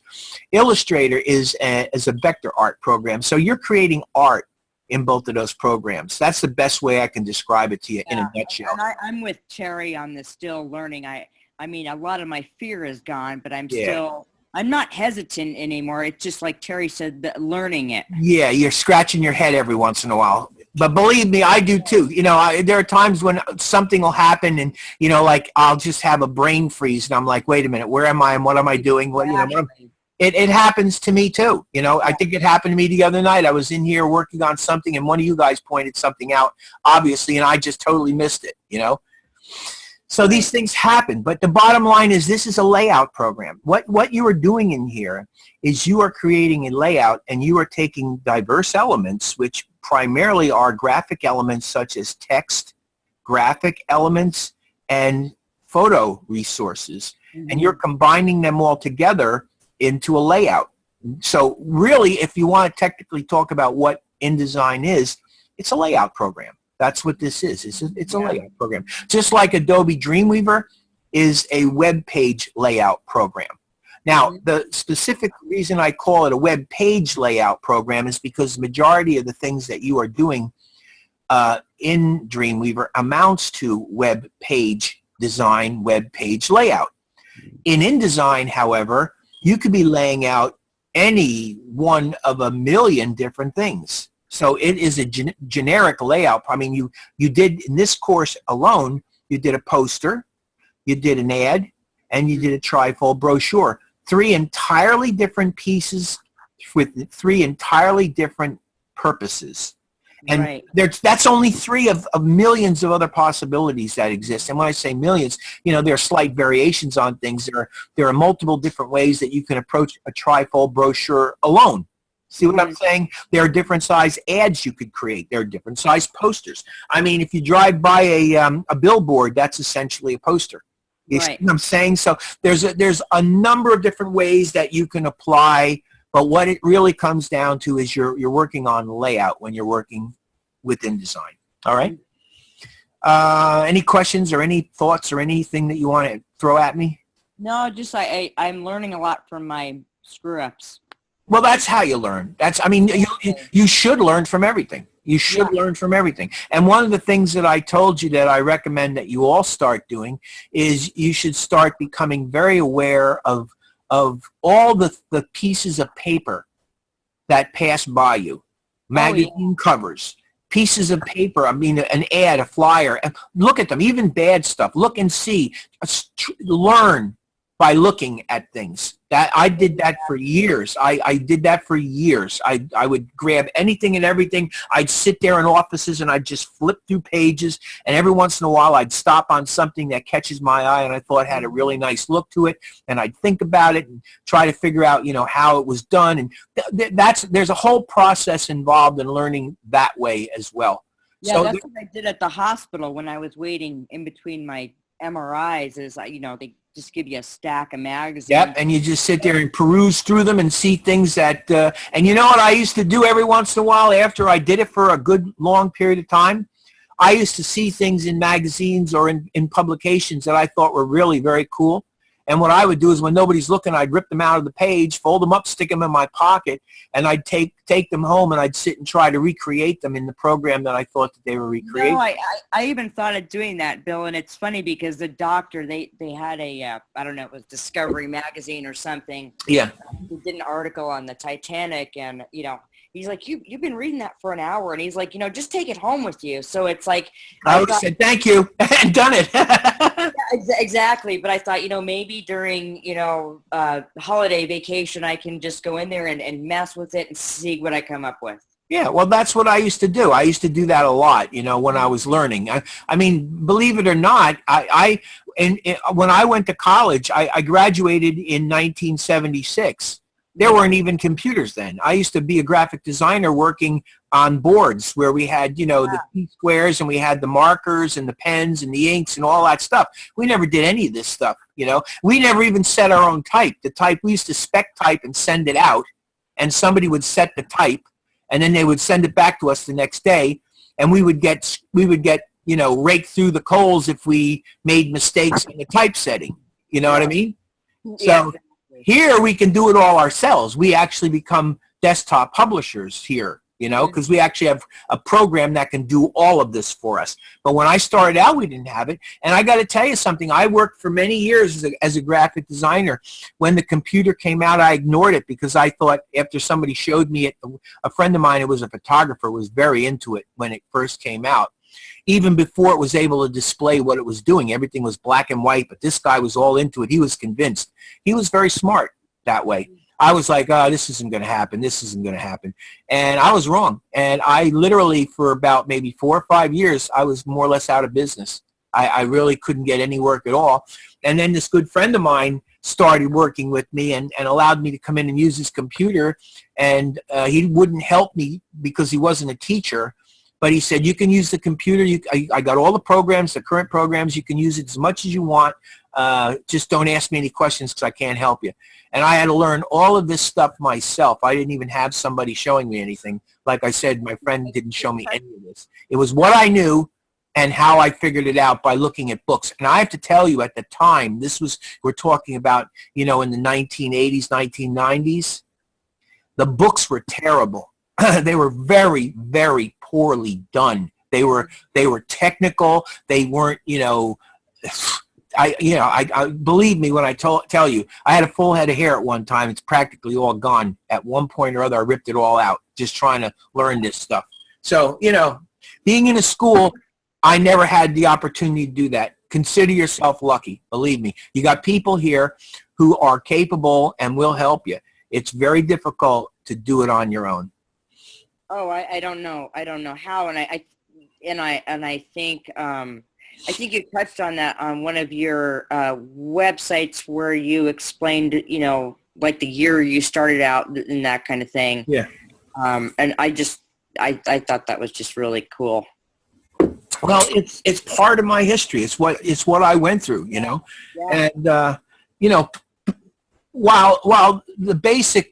Illustrator is a vector art program, so you're creating art in both of those programs. That's the best way I can describe it to you in a nutshell. And I'm with Terry on the still learning. I mean, a lot of my fear is gone, but I'm not hesitant anymore. It's just like Terry said, learning it. Yeah, you're scratching your head every once in a while. But believe me, I do too. You know, there are times when something will happen and, you know, like I'll just have a brain freeze and I'm like, wait a minute, where am I and what am I doing? What, you know, it happens to me too. You know, I think it happened to me the other night. I was in here working on something and one of you guys pointed something out, obviously, and I just totally missed it, you know. So these things happen, but the bottom line is this is a layout program. What you are doing in here is you are creating a layout and you are taking diverse elements, which primarily are graphic elements such as text, graphic elements, and photo resources, and you're combining them all together into a layout. So really, if you want to technically talk about what InDesign is, it's a layout program. That's what this is. It's a layout program. Just like Adobe Dreamweaver is a web page layout program. Now, the specific reason I call it a web page layout program is because the majority of the things that you are doing in Dreamweaver amounts to web page design, web page layout. In InDesign, however, you could be laying out any one of a million different things. So it is a generic layout. I mean, you did, in this course alone, you did a poster, you did an ad, and you did a trifold brochure. 3 entirely different pieces with 3 entirely different purposes. And that's only 3 of millions of other possibilities that exist. And when I say millions, you know, there are slight variations on things. There are multiple different ways that you can approach a trifold brochure alone. See what I'm saying? There are different size ads you could create. There are different size posters. I mean, if you drive by a billboard, that's essentially a poster. You see what I'm saying? So there's a number of different ways that you can apply, but what it really comes down to is you're working on layout when you're working with InDesign. All right? Any questions or any thoughts or anything that you want to throw at me? No, just I'm learning a lot from my screw-ups. Well, that's how you learn. I mean, you should learn from everything. You should learn from everything. And one of the things that I told you that I recommend that you all start doing is you should start becoming very aware of all the pieces of paper that pass by you. Magazine covers, pieces of paper, I mean, an ad, a flyer. Look at them, even bad stuff. Look and see. Learn by looking at things. I did that for years. I did that for years. I would grab anything and everything. I'd sit there in offices and I'd just flip through pages, and every once in a while I'd stop on something that catches my eye and I thought had a really nice look to it, and I'd think about it and try to figure out, you know, how it was done. And there's a whole process involved in learning that way as well. Yeah, so that's what I did at the hospital when I was waiting in between my MRIs. Is you know, they just give you a stack of magazines. Yep, and you just sit there and peruse through them and see things that, and you know what I used to do every once in a while after I did it for a good long period of time? I used to see things in magazines or in publications that I thought were really very cool. And what I would do is when nobody's looking, I'd rip them out of the page, fold them up, stick them in my pocket, and I'd take them home and I'd sit and try to recreate them in the program that I thought that they were recreating. No, I even thought of doing that, Bill, and it's funny because the doctor, they had a, I don't know, it was Discovery Magazine or something. Yeah. He did an article on the Titanic, and, you know, he's like, you've been reading that for an hour, and he's like, you know, just take it home with you. So it's like, I would have said, thank you, and done it. yeah, exactly. But I thought, you know, maybe during, you know, holiday vacation, I can just go in there and mess with it and see what I come up with. Yeah, well, that's what I used to do. I used to do that a lot, you know, when I was learning. I mean, believe it or not, when I went to college, I graduated in 1976. There weren't even computers then. I used to be a graphic designer working on boards where we had, you know, the T-squares and we had the markers and the pens and the inks and all that stuff. We never did any of this stuff, you know. We never even set our own type. The type, we used to spec type and send it out, and somebody would set the type, and then they would send it back to us the next day, and we would get, you know, raked through the coals if we made mistakes in the typesetting. You know what I mean? So here we can do it all ourselves. We actually become desktop publishers here, you know, because we actually have a program that can do all of this for us. But when I started out, we didn't have it. And I got to tell you something. I worked for many years as a graphic designer. When the computer came out, I ignored it because I thought after somebody showed me it, a friend of mine who was a photographer was very into it when it first came out. Even before it was able to display what it was doing, everything was black and white, but this guy was all into it. He was convinced. He was very smart that way. I was like, oh, this isn't going to happen. This isn't going to happen. And I was wrong. And I literally, for about maybe 4 or 5 years, I was more or less out of business. I really couldn't get any work at all. And then this good friend of mine started working with me and allowed me to come in and use his computer. And he wouldn't help me because he wasn't a teacher. But he said, you can use the computer. I got all the programs, the current programs. You can use it as much as you want. Just don't ask me any questions because I can't help you. And I had to learn all of this stuff myself. I didn't even have somebody showing me anything. Like I said, my friend didn't show me any of this. It was what I knew and how I figured it out by looking at books. And I have to tell you, at the time, we're talking about, you know, in the 1980s, 1990s, the books were terrible. They were very, very poorly done. They were technical. They weren't, you know, I believe me when I tell you, I had a full head of hair at one time. It's practically all gone. At one point or other, I ripped it all out just trying to learn this stuff. So, you know, being in a school, I never had the opportunity to do that. Consider yourself lucky. Believe me. You got people here who are capable and will help you. It's very difficult to do it on your own. Oh, I don't know. I don't know how, and I think you touched on that on one of your websites where you explained, you know, like the year you started out and that kind of thing. Yeah. And I thought that was just really cool. Well, it's part of my history. It's what I went through, you know, Yeah. and you know, while the basic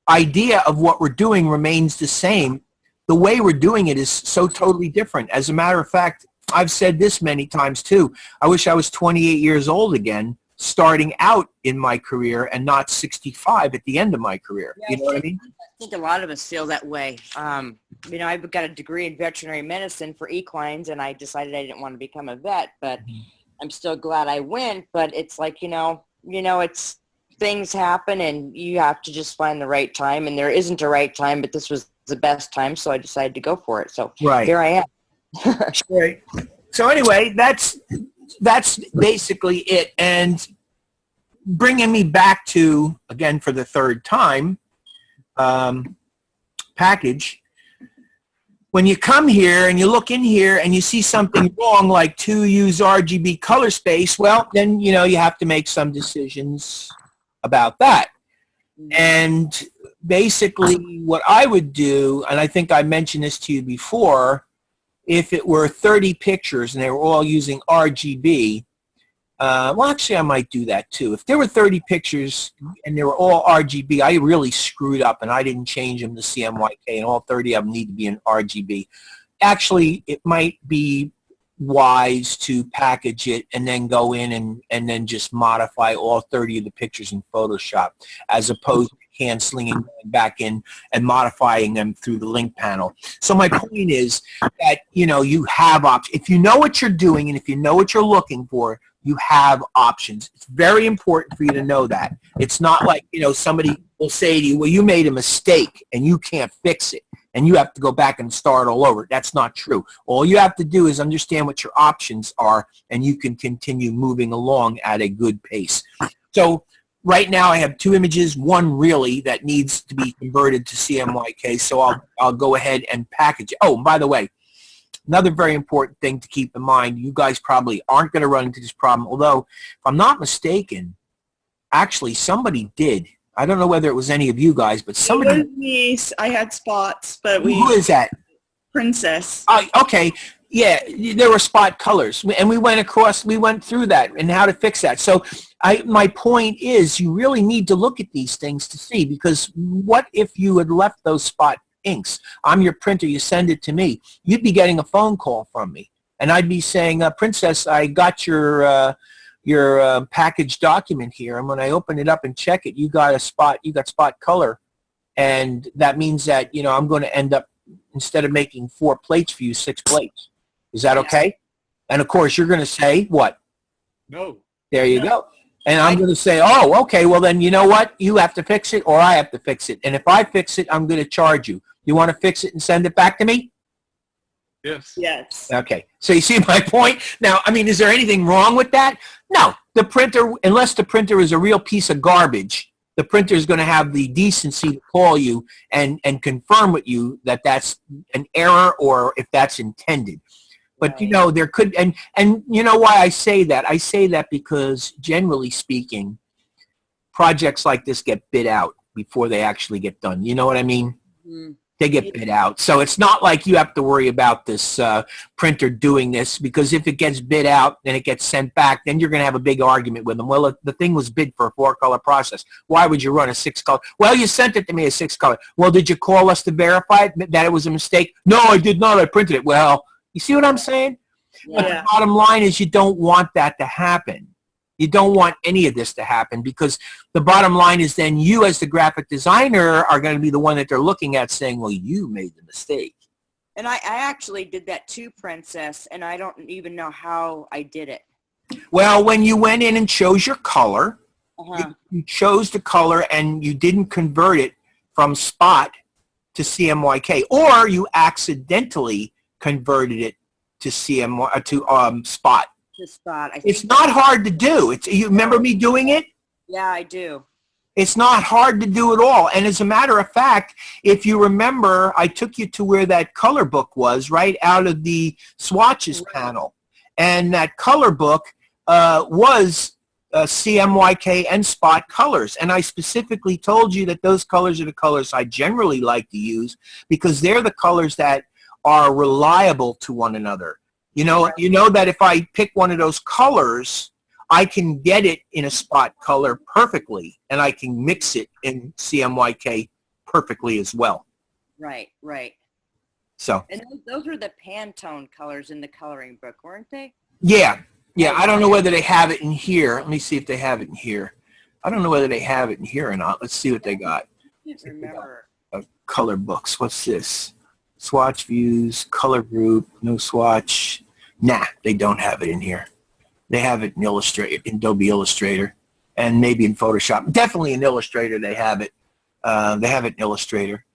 idea of what we're doing remains the same, the way we're doing it is so totally different. As a matter of fact, I've said this many times too. I wish I was 28 years old again, starting out in my career and not 65 at the end of my career. Yeah, you know what I mean? I think a lot of us feel that way. You know, I've got a degree in veterinary medicine for equines, and I decided I didn't want to become a vet, but I'm still glad I went. But it's like, you know, it's things happen, and you have to just find the right time. And there isn't a right time, but this was the best time, so I decided to go for it. So here I am. Right. So anyway, that's basically it. And bringing me back to, again, for the third time, package. When you come here and you look in here and you see something wrong, like to use RGB color space, well, then, you know, you have to make some decisions about that. And basically what I would do, and I think I mentioned this to you before, if it were 30 pictures and they were all using RGB, well, actually, I might do that too. If there were 30 pictures and they were all RGB, I really screwed up and I didn't change them to CMYK, and all 30 of them need to be in RGB. Actually, it might be wise to package it and then go in and then just modify all 30 of the pictures in Photoshop, as opposed to canceling and going back in and modifying them through the link panel. So my point is that, you know, you have options. If you know what you're doing and if you know what you're looking for, you have options. It's very important for you to know that. It's not like, you know, somebody will say to you, well, you made a mistake and you can't fix it and you have to go back and start all over. That's not true. All you have to do is understand what your options are, and you can continue moving along at a good pace. So right now I have 2 images, one really that needs to be converted to CMYK, so I'll go ahead and package it. Oh, and by the way, another very important thing to keep in mind, you guys probably aren't going to run into this problem, although if I'm not mistaken, actually somebody did. I don't know whether it was any of you guys, but somebody... It was me. I had spots, but Who is that? Princess. Okay, yeah, there were spot colors, and we went through that and how to fix that. So my point is, you really need to look at these things to see, because what if you had left those spot inks? I'm your printer, you send it to me. You'd be getting a phone call from me, and I'd be saying, Princess, I got your packaged document here, and when I open it up and check it, you got spot color, and that means that, you know, I'm going to end up, instead of making 4 plates for you, 6 plates. Is that okay? And of course you're going to say what? No. There you go. And I'm going to say, oh, okay, well then, you know what? You have to fix it or I have to fix it. And if I fix it, I'm going to charge you. You want to fix it and send it back to me? Yes. Yes. Okay. So you see my point? Now, I mean, is there anything wrong with that? No. The printer, unless the printer is a real piece of garbage, the printer is going to have the decency to call you and confirm with you that that's an error or if that's intended. But, you know, there could, and you know why I say that? I say that because, generally speaking, projects like this get bid out before they actually get done. You know what I mean? Mm-hmm. They get bid out. So it's not like you have to worry about this printer doing this, because if it gets bid out and it gets sent back, then you're going to have a big argument with them. Well, the thing was bid for a 4-color process. Why would you run a 6-color? Well, you sent it to me as 6-color. Well, did you call us to verify that it was a mistake? No, I did not. I printed it. Well, you see what I'm saying? Yeah. But the bottom line is you don't want that to happen. You don't want any of this to happen, because the bottom line is then you as the graphic designer are going to be the one that they're looking at saying, well, you made the mistake. And I actually did that too, Princess, and I don't even know how I did it. Well, when you went in and chose your color, you chose the color and you didn't convert it from spot to CMYK, or you accidentally converted it to spot. It's not hard to do. You remember me doing it? Yeah, I do. It's not hard to do at all. And as a matter of fact, if you remember, I took you to where that color book was, right out of the swatches panel. And that color book was CMYK and spot colors. And I specifically told you that those colors are the colors I generally like to use, because they're the colors that are reliable to one another. You know that if I pick one of those colors, I can get it in a spot color perfectly, and I can mix it in CMYK perfectly as well. Right, right. So. And those are the Pantone colors in the coloring book, weren't they? Yeah, yeah. I don't know whether they have it in here. Let me see if they have it in here. I don't know whether they have it in here or not. Let's see what they got. I can't remember. Color books. What's this? Swatch views, color group, no swatch. Nah, they don't have it in here. They have it in Illustrator, in Adobe Illustrator, and maybe in Photoshop. Definitely in Illustrator they have it. They have it in Illustrator.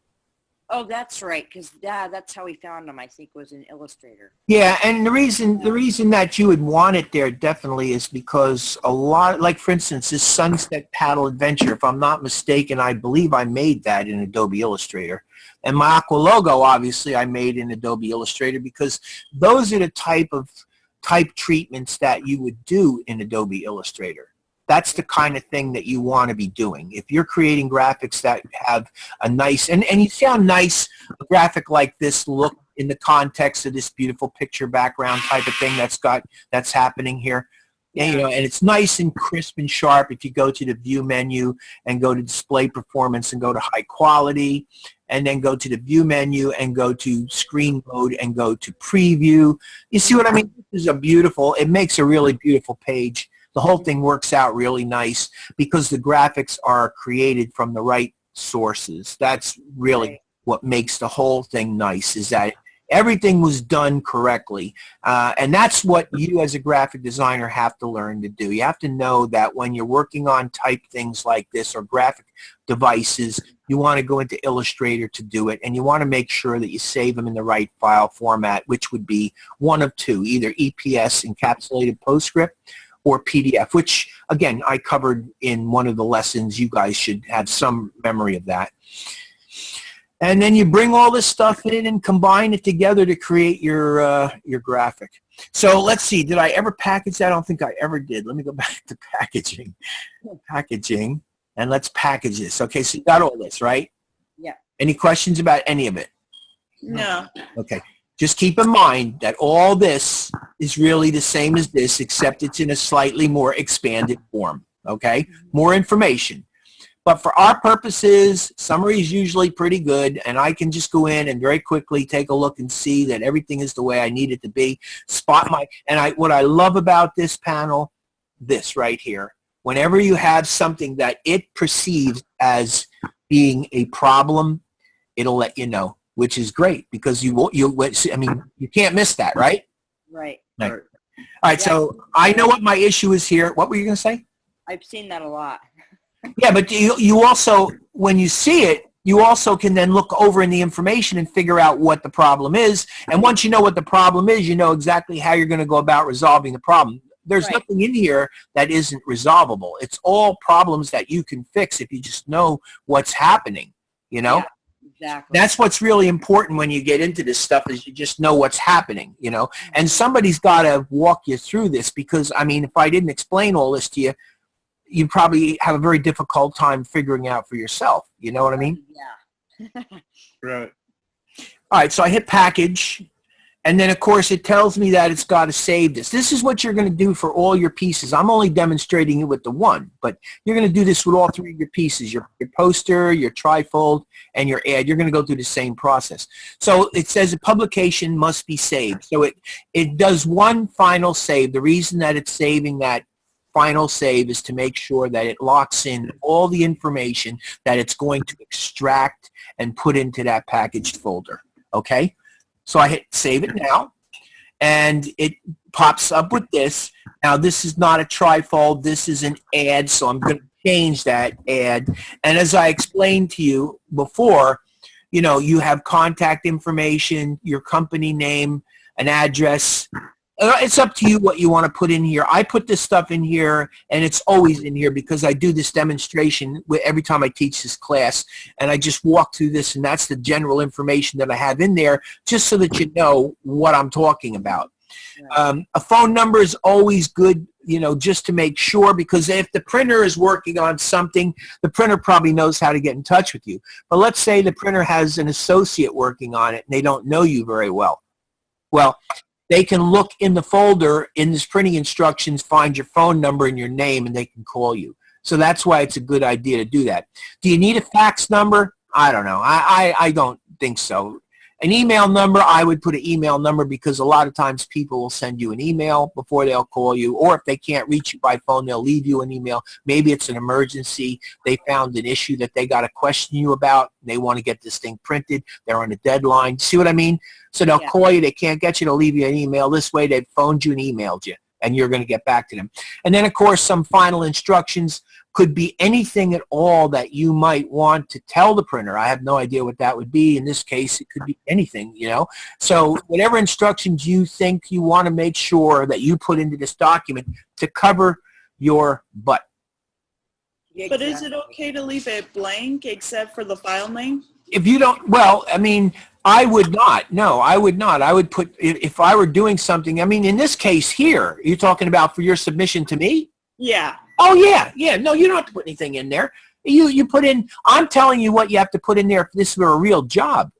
Oh, that's right, because that's how we found them, I think, was in Illustrator. Yeah, and the reason that you would want it there definitely is because a lot, like for instance, this Sunset Paddle Adventure, if I'm not mistaken, I believe I made that in Adobe Illustrator. And my Aqua logo, obviously, I made in Adobe Illustrator, because those are the type treatments that you would do in Adobe Illustrator. That's the kind of thing that you want to be doing. If you're creating graphics that have a nice, and you see how nice a graphic like this look in the context of this beautiful picture background type of thing that's happening here. And, you know, and it's nice and crisp and sharp if you go to the view menu and go to display performance and go to high quality, and then go to the view menu and go to screen mode and go to preview. You see what I mean? This is it makes a really beautiful page. The whole thing works out really nice because the graphics are created from the right sources. That's really what makes the whole thing nice, is that everything was done correctly. And that's what you as a graphic designer have to learn to do. You have to know that when you're working on type things like this or graphic devices, you want to go into Illustrator to do it, and you want to make sure that you save them in the right file format, which would be one of two, either EPS, encapsulated PostScript, or PDF, which, again, I covered in one of the lessons. You guys should have some memory of that. And then you bring all this stuff in and combine it together to create your graphic. So let's see, did I ever package that? I don't think I ever did. Let me go back to packaging. Packaging, and let's package this. Okay, so you got all this, right? Yeah. Any questions about any of it? No. Okay. Just keep in mind that all this is really the same as this, except it's in a slightly more expanded form, okay? More information. But for our purposes, summary is usually pretty good, and I can just go in and very quickly take a look and see that everything is the way I need it to be. What I love about this panel, this right here, whenever you have something that it perceives as being a problem, it'll let you know, which is great because you can't miss that, right? Right. All right, so I know what my issue is here. What were you going to say? I've seen that a lot. Yeah, but you also, when you see it, you also can then look over in the information and figure out what the problem is. And once you know what the problem is, you know exactly how you're going to go about resolving the problem. There's nothing in here that isn't resolvable. It's all problems that you can fix if you just know what's happening, you know? Yeah, exactly. That's what's really important when you get into this stuff, is you just know what's happening, you know? And somebody's got to walk you through this because, I mean, if I didn't explain all this to you, you probably have a very difficult time figuring out for yourself. You know what I mean? Yeah. Right. All right, so I hit package, and then, of course, it tells me that it's got to save this. This is what you're going to do for all your pieces. I'm only demonstrating it with the one, but you're going to do this with all three of your pieces, your poster, your trifold, and your ad. You're going to go through the same process. So it says a publication must be saved. So it does one final save. The reason that it's saving that final save is to make sure that it locks in all the information that it's going to extract and put into that packaged folder. Okay? So I hit save it now, and it pops up with this. Now, this is not a trifold. This is an ad, so I'm going to change that ad. And as I explained to you before, you know, you have contact information, your company name, an address. It's up to you what you want to put in here. I put this stuff in here, and it's always in here because I do this demonstration every time I teach this class, and I just walk through this, and that's the general information that I have in there just so that you know what I'm talking about. A phone number is always good, you know, just to make sure, because if the printer is working on something, the printer probably knows how to get in touch with you. But let's say the printer has an associate working on it, and they don't know you very well. Well, they can look in the folder in this printing instructions, find your phone number and your name, and they can call you. So that's why it's a good idea to do that. Do you need a fax number? I don't know. I don't think so. An email number, I would put an email number because a lot of times people will send you an email before they'll call you, or if they can't reach you by phone, they'll leave you an email. Maybe it's an emergency. They found an issue that they got to question you about. They want to get this thing printed. They're on a deadline. See what I mean? So they'll call you. They can't get you to leave you an email. This way they've phoned you and emailed you, and you're going to get back to them. And then, of course, some final instructions could be anything at all that you might want to tell the printer. I have no idea what that would be. In this case, it could be anything, you know. So whatever instructions you think you want to make sure that you put into this document to cover your butt. But is it okay to leave it blank except for the file name? If you don't, well, I mean, I would not. No, I would not. I would put, if I were doing something, I mean, in this case here, you're talking about for your submission to me? Yeah. Oh, yeah, yeah. No, you don't have to put anything in there. You put in, I'm telling you what you have to put in there if this were a real job.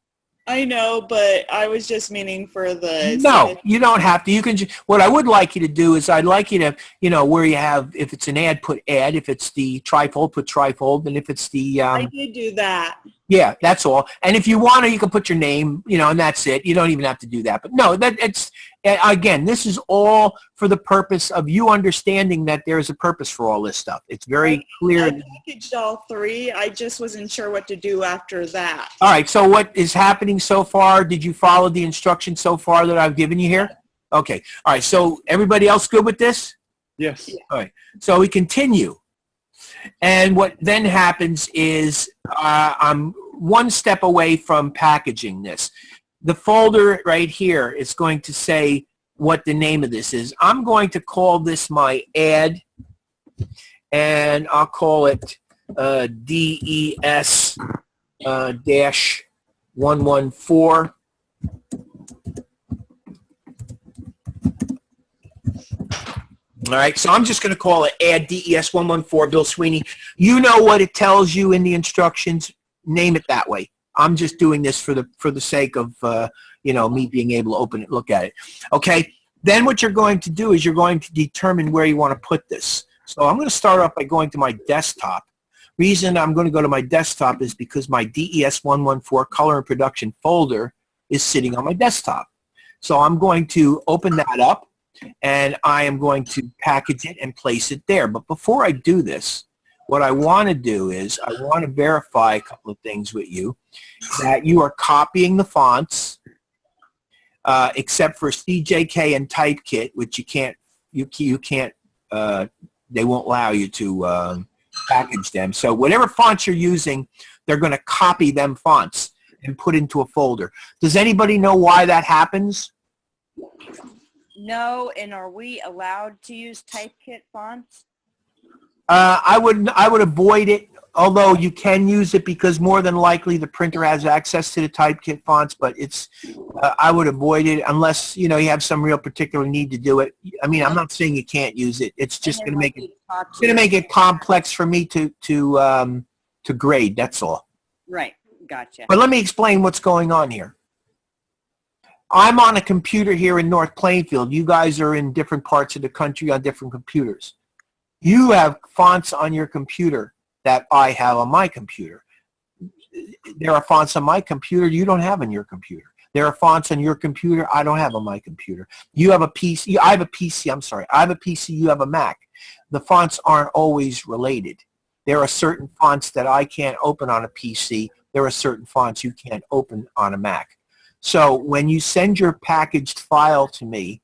I know, but I was just meaning for the. No, you don't have to. You can just, what I would like you to do is I'd like you to, where you have, if it's an ad, put ad. If it's the trifold, put trifold. And if it's the, I did do that. yeah, that's all. And if you want to, you can put your name, and that's it. You don't even have to do that. But no, again, this is all for the purpose of you understanding that there is a purpose for all this stuff. It's very clear. I packaged all three. I just wasn't sure what to do after that. All right, so what is happening so far? Did you follow the instructions so far that I've given you here? Okay. All right, so everybody else good with this? Yes. All right, so we continue. And what then happens is I'm one step away from packaging this. The folder right here is going to say what the name of this is. I'm going to call this my ad, and I'll call it DES dash 114. All right, so I'm just going to call it add DES 114 Bill Sweeney. You know what it tells you in the instructions. Name it that way. I'm just doing this for the sake of me being able to open it, look at it. Okay. Then what you're going to do is you're going to determine where you want to put this. So I'm going to start off by going to my desktop. Reason I'm going to go to my desktop is because my DES 114 color and production folder is sitting on my desktop. So I'm going to open that up, and I am going to package it and place it there. But before I do this, what I want to do is I want to verify a couple of things with you, that you are copying the fonts, except for CJK and Typekit, which you can't, they won't allow you to package them. So whatever fonts you're using, they're going to copy them fonts and put into a folder. Does anybody know why that happens? No, and are we allowed to use Typekit fonts? I would avoid it, although you can use it because more than likely the printer has access to the Typekit fonts, but I would avoid it unless, you have some real particular need to do it. I mean, I'm not saying you can't use it. It's just going to make it complex for me to grade, that's all. Right, gotcha. But let me explain what's going on here. I'm on a computer here in North Plainfield. You guys are in different parts of the country on different computers. You have fonts on your computer that I have on my computer. There are fonts on my computer you don't have on your computer. There are fonts on your computer I don't have on my computer. You have a PC, I have a PC, I'm sorry. I have a PC, you have a Mac. The fonts aren't always related. There are certain fonts that I can't open on a PC. There are certain fonts you can't open on a Mac. So when you send your packaged file to me,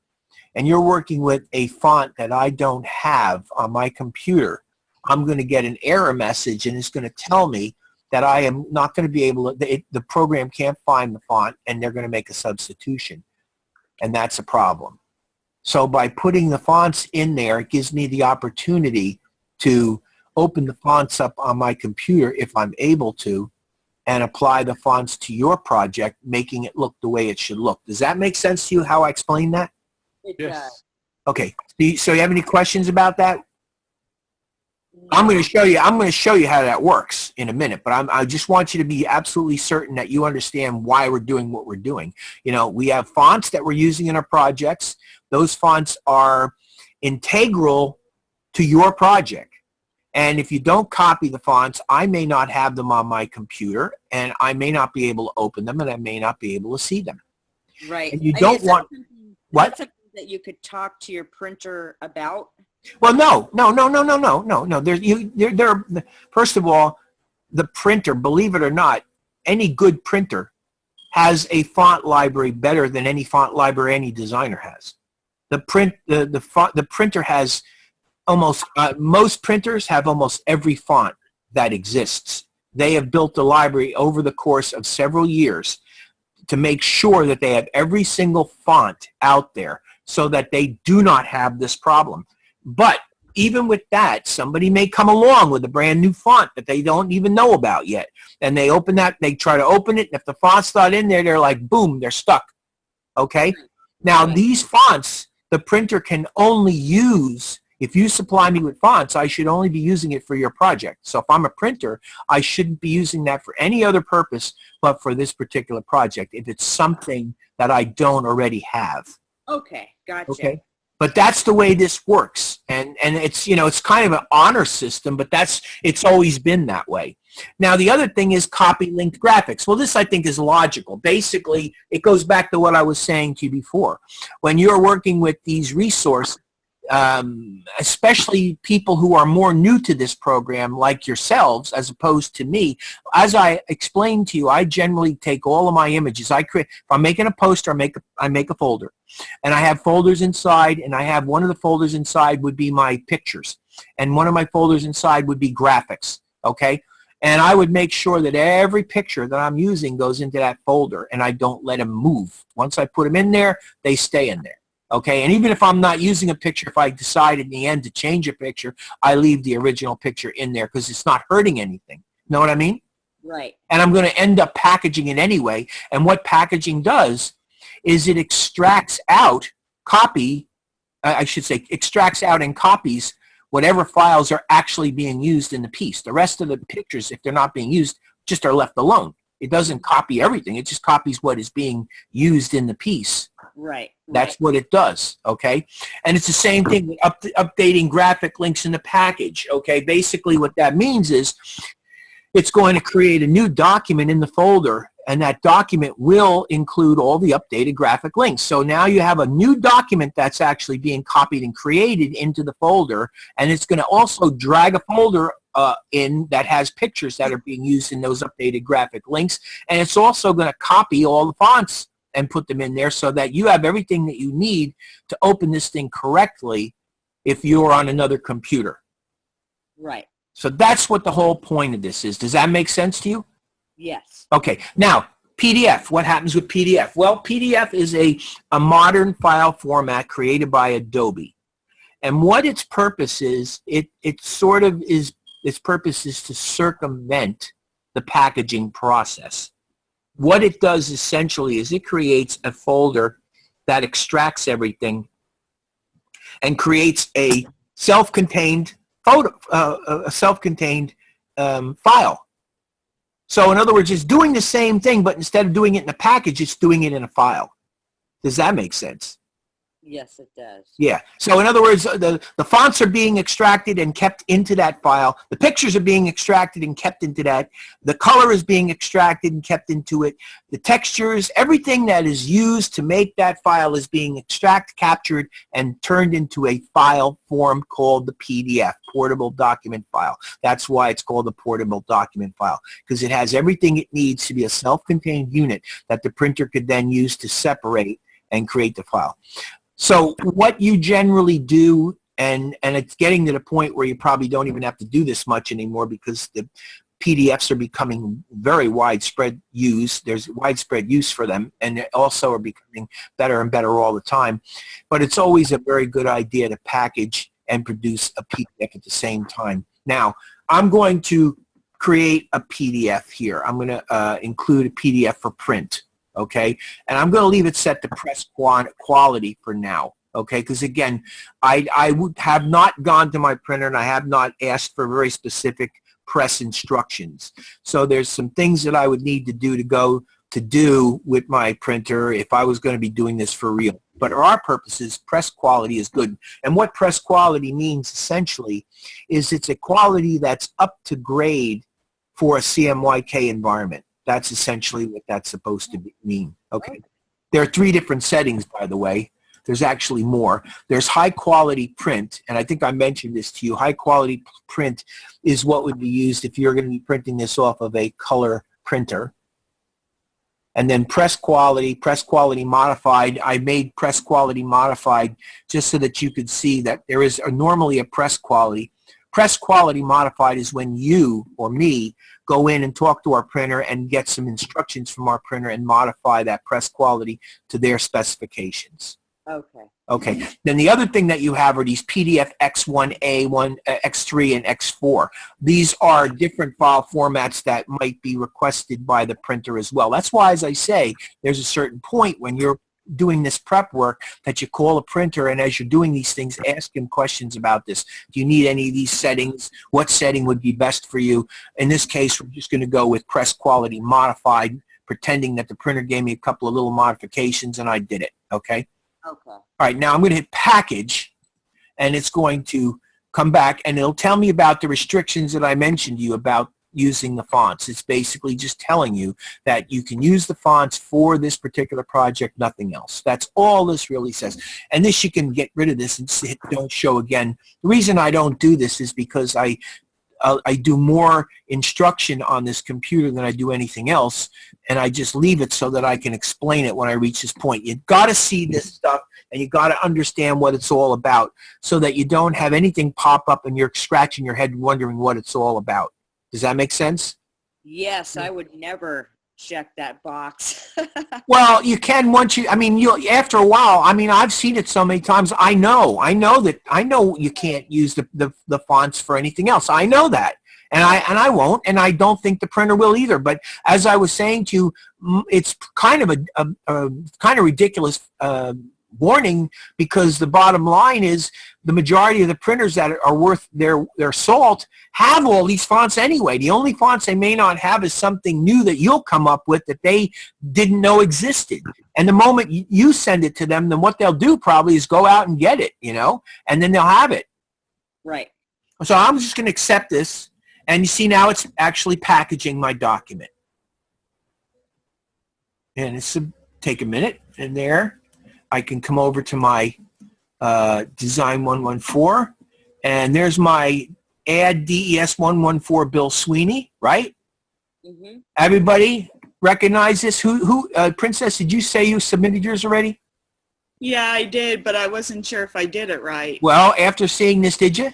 and you're working with a font that I don't have on my computer, I'm going to get an error message, and it's going to tell me that I am not going to be able to, the program can't find the font, and they're going to make a substitution. And that's a problem. So by putting the fonts in there, it gives me the opportunity to open the fonts up on my computer if I'm able to, and apply the fonts to your project, making it look the way it should look. Does that make sense to you, how I explained that? It Yes. does. Okay. So you have any questions about that? I'm going to show you how that works in a minute, but I just want you to be absolutely certain that you understand why we're doing what we're doing. We have fonts that we're using in our projects. Those fonts are integral to your project. And if you don't copy the fonts, I may not have them on my computer, and I may not be able to open them, and I may not be able to see them. Right. And you don't want what? That's something that you could talk to your printer about. Well, no. First of all, the printer, believe it or not, any good printer has a font library better than any font library any designer has. The printer has most printers have almost every font that exists. They have built a library over the course of several years to make sure that they have every single font out there so that they do not have this problem. But even with that, somebody may come along with a brand new font that they don't even know about yet. And they open that, they try to open it, and if the font's not in there, they're like, boom, they're stuck. Okay? Now, these fonts, the printer can only use If you supply me with fonts, I should only be using it for your project. So if I'm a printer, I shouldn't be using that for any other purpose but for this particular project if it's something that I don't already have. Okay, gotcha. Okay. But that's the way this works. And it's, you know, it's kind of an honor system, but it's always been that way. Now, the other thing is copy linked graphics. Well, this I think is logical. Basically, it goes back to what I was saying to you before. When you're working with these resources, especially people who are more new to this program like yourselves as opposed to me, as I explained to you, I generally take all of my images. If I'm making a poster, I make a folder. And I have folders inside, and I have one of the folders inside would be my pictures. And one of my folders inside would be graphics, okay? And I would make sure that every picture that I'm using goes into that folder, and I don't let them move. Once I put them in there, they stay in there. Okay, and even if I'm not using a picture, if I decide in the end to change a picture, I leave the original picture in there because it's not hurting anything. Know what I mean? Right. And I'm going to end up packaging it anyway. And what packaging does is it extracts out extracts out and copies whatever files are actually being used in the piece. The rest of the pictures, if they're not being used, just are left alone. It doesn't copy everything. It just copies what is being used in the piece. Right. That's what it does, okay? And it's the same thing with updating graphic links in the package, okay? Basically what that means is it's going to create a new document in the folder, and that document will include all the updated graphic links. So now you have a new document that's actually being copied and created into the folder, and it's going to also drag a folder in that has pictures that are being used in those updated graphic links, and it's also going to copy all the fonts and put them in there so that you have everything that you need to open this thing correctly if you're on another computer. Right. So that's what the whole point of this is. Does that make sense to you? Yes. Okay. Now, PDF. What happens with PDF? Well, PDF is a modern file format created by Adobe. And what its purpose is, its purpose is to circumvent the packaging process. What it does essentially is it creates a folder that extracts everything and creates a self-contained file. So in other words, it's doing the same thing, but instead of doing it in a package, it's doing it in a file. Does that make sense? Yes, it does. Yeah. So in other words, the fonts are being extracted and kept into that file. The pictures are being extracted and kept into that. The color is being extracted and kept into it. The textures, everything that is used to make that file is being extracted, captured, and turned into a file form called the PDF, Portable Document File. That's why it's called the Portable Document File, because it has everything it needs to be a self-contained unit that the printer could then use to separate and create the file. So what you generally do, and it's getting to the point where you probably don't even have to do this much anymore because the PDFs are becoming very widespread use. There's widespread use for them, and they also are becoming better and better all the time. But it's always a very good idea to package and produce a PDF at the same time. Now, I'm going to create a PDF here. I'm going to include a PDF for print. Okay, and I'm going to leave it set to press quality for now, okay, because again, I would have not gone to my printer and I have not asked for very specific press instructions. So there's some things that I would need to do with my printer if I was going to be doing this for real. But for our purposes, press quality is good. And what press quality means essentially is it's a quality that's up to grade for a CMYK environment. That's essentially what that's supposed to mean. Okay. There are 3 different settings, by the way. There's actually more. There's high quality print, and I think I mentioned this to you. High quality print is what would be used if you're going to be printing this off of a color printer. And then press quality modified. I made press quality modified just so that you could see that there is normally a press quality. Press quality modified is when you or me go in and talk to our printer and get some instructions from our printer and modify that press quality to their specifications. Okay. Okay. Then the other thing that you have are these PDF X1A, X3, and X4. These are different file formats that might be requested by the printer as well. That's why, as I say, there's a certain point when you're doing this prep work that you call a printer, and as you're doing these things, ask him questions about this. Do you need any of these settings? What setting would be best for you? In this case, we're just going to go with press quality modified, pretending that the printer gave me a couple of little modifications and I did it, okay? Okay. All right, now I'm going to hit package, and it's going to come back, and it'll tell me about the restrictions that I mentioned to you about using the fonts. It's basically just telling you that you can use the fonts for this particular project, nothing else. That's all this really says. And this, you can get rid of this and hit don't show again. The reason I don't do this is because I do more instruction on this computer than I do anything else, and I just leave it so that I can explain it when I reach this point. You've got to see this stuff, and you've got to understand what it's all about so that you don't have anything pop up and you're scratching your head wondering what it's all about. Does that make sense? Yes, I would never check that box. Well, you can once you, I mean, you after a while, I mean, I've seen it so many times. I know you can't use the fonts for anything else. I know that. And I won't, and I don't think the printer will either. But as I was saying to you, it's kind of a kind of ridiculous warning, because the bottom line is the majority of the printers that are worth their salt have all these fonts anyway. The only fonts they may not have is something new that you'll come up with that they didn't know existed. And the moment you send it to them, then what they'll do probably is go out and get it, you know, and then they'll have it. Right. So I'm just going to accept this, and you see now it's actually packaging my document. And it's take a minute, and there I can come over to my Design 114, and there's my add DES 114 Bill Sweeney, right? Mm-hmm. Everybody recognize this? Who Princess, did you say you submitted yours already? Yeah, I did, but I wasn't sure if I did it right. Well, after seeing this, did you?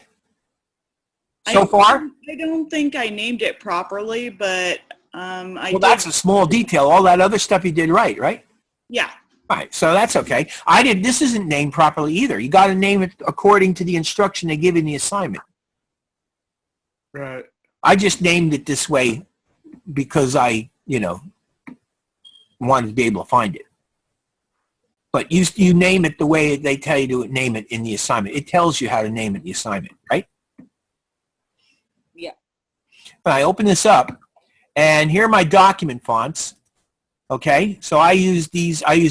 So far? I don't think I named it properly, but I did. That's a small detail. All that other stuff you did right? Yeah. All right, so that's okay. This isn't named properly either. You got to name it according to the instruction they give in the assignment. Right. I just named it this way because I, wanted to be able to find it. But you name it the way they tell you to name it in the assignment. It tells you how to name it in the assignment, right? Yeah. I open this up, and here are my document fonts. Okay, so I use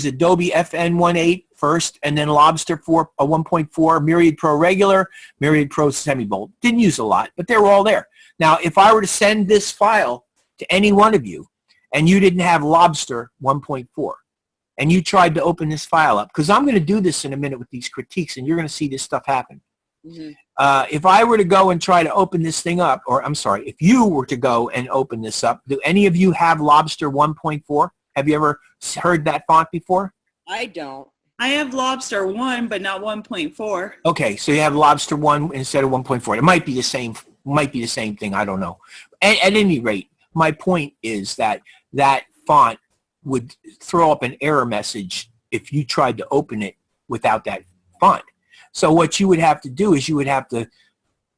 Adobe FN18 first, and then Lobster 1.4, Myriad Pro Regular, Myriad Pro Semi-Bold. Didn't use a lot, but they were all there. Now, if I were to send this file to any one of you, and you didn't have Lobster 1.4, and you tried to open this file up, because I'm going to do this in a minute with these critiques, and you're going to see this stuff happen. Mm-hmm. If I were to go and try to open this thing up, or I'm sorry, if you were to go and open this up, do any of you have Lobster 1.4? Have you ever heard that font before? I don't. I have Lobster 1, but not 1.4. Okay, so you have Lobster 1 instead of 1.4. It might be the same thing. I don't know. At any rate, my point is that that font would throw up an error message if you tried to open it without that font. So what you would have to do is you would have to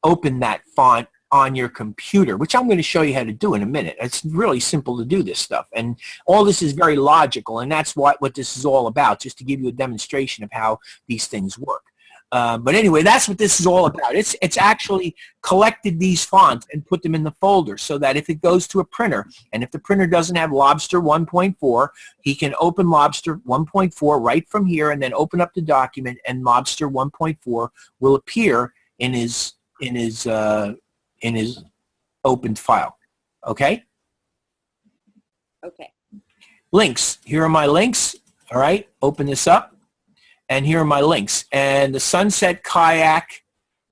open that font on your computer, which I'm going to show you how to do in a minute. It's really simple to do this stuff, and all this is very logical, and that's what this is all about, just to give you a demonstration of how these things work. But anyway, that's what this is all about. It's actually collected these fonts and put them in the folder so that if it goes to a printer, and if the printer doesn't have Lobster 1.4, he can open Lobster 1.4 right from here and then open up the document, and Lobster 1.4 will appear in his opened file. Okay? Okay. Links. Here are my links. All right? Open this up. And here are my links. And the Sunset Kayak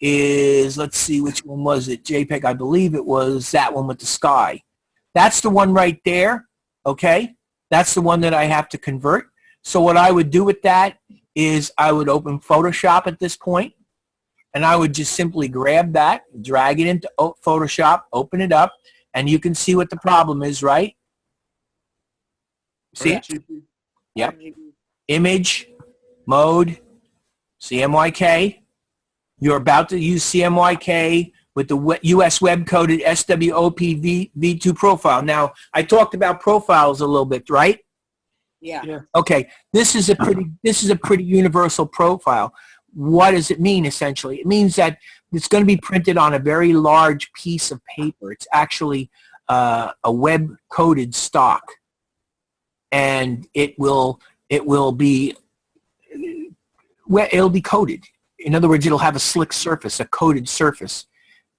is, let's see, which one was it? JPEG, I believe it was that one with the sky. That's the one right there. Okay? That's the one that I have to convert. So what I would do with that is I would open Photoshop at this point, and I would just simply grab that, drag it into Photoshop, open it up, and you can see what the problem is, right? See it? Yep. Image, mode, CMYK. You're about to use CMYK with the US web-coded SWOP v2 profile. Now, I talked about profiles a little bit, right? Yeah. Yeah. Okay, this is a pretty universal profile. What does it mean essentially? It means that it's going to be printed on a very large piece of paper. It's actually a web coded stock, and it'll be coated. In other words, it'll have a slick surface, a coated surface.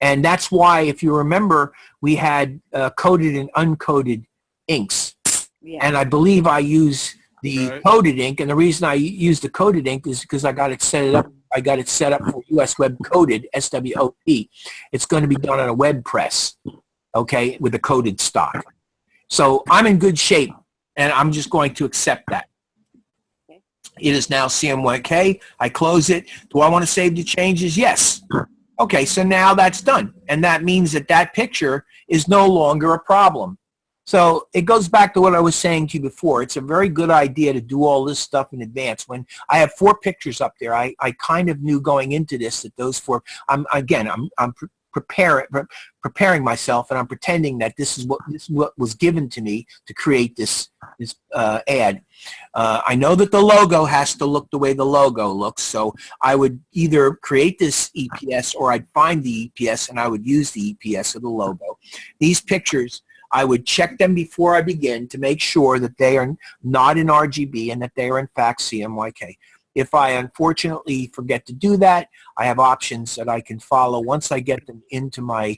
And that's why, if you remember, we had coated and uncoated inks. Yeah. And I believe I use the Right. coated ink, and the reason I use the coated ink is because I got it set up. I got it set up for US Web Coated, SWOP. It's going to be done on a web press, okay, with a coated stock. So I'm in good shape, and I'm just going to accept that. It is now CMYK. I close it. Do I want to save the changes? Yes. Okay, so now that's done. And that means that that picture is no longer a problem. So it goes back to what I was saying to you before. It's a very good idea to do all this stuff in advance. When I have 4 pictures up there, I kind of knew going into this that those 4, I'm preparing myself, and I'm pretending that this is what was given to me to create this ad. I know that the logo has to look the way the logo looks, so I would either create this EPS or I'd find the EPS and I would use the EPS of the logo. These pictures, I would check them before I begin to make sure that they are not in RGB and that they are in fact CMYK. If I unfortunately forget to do that, I have options that I can follow once I get them into my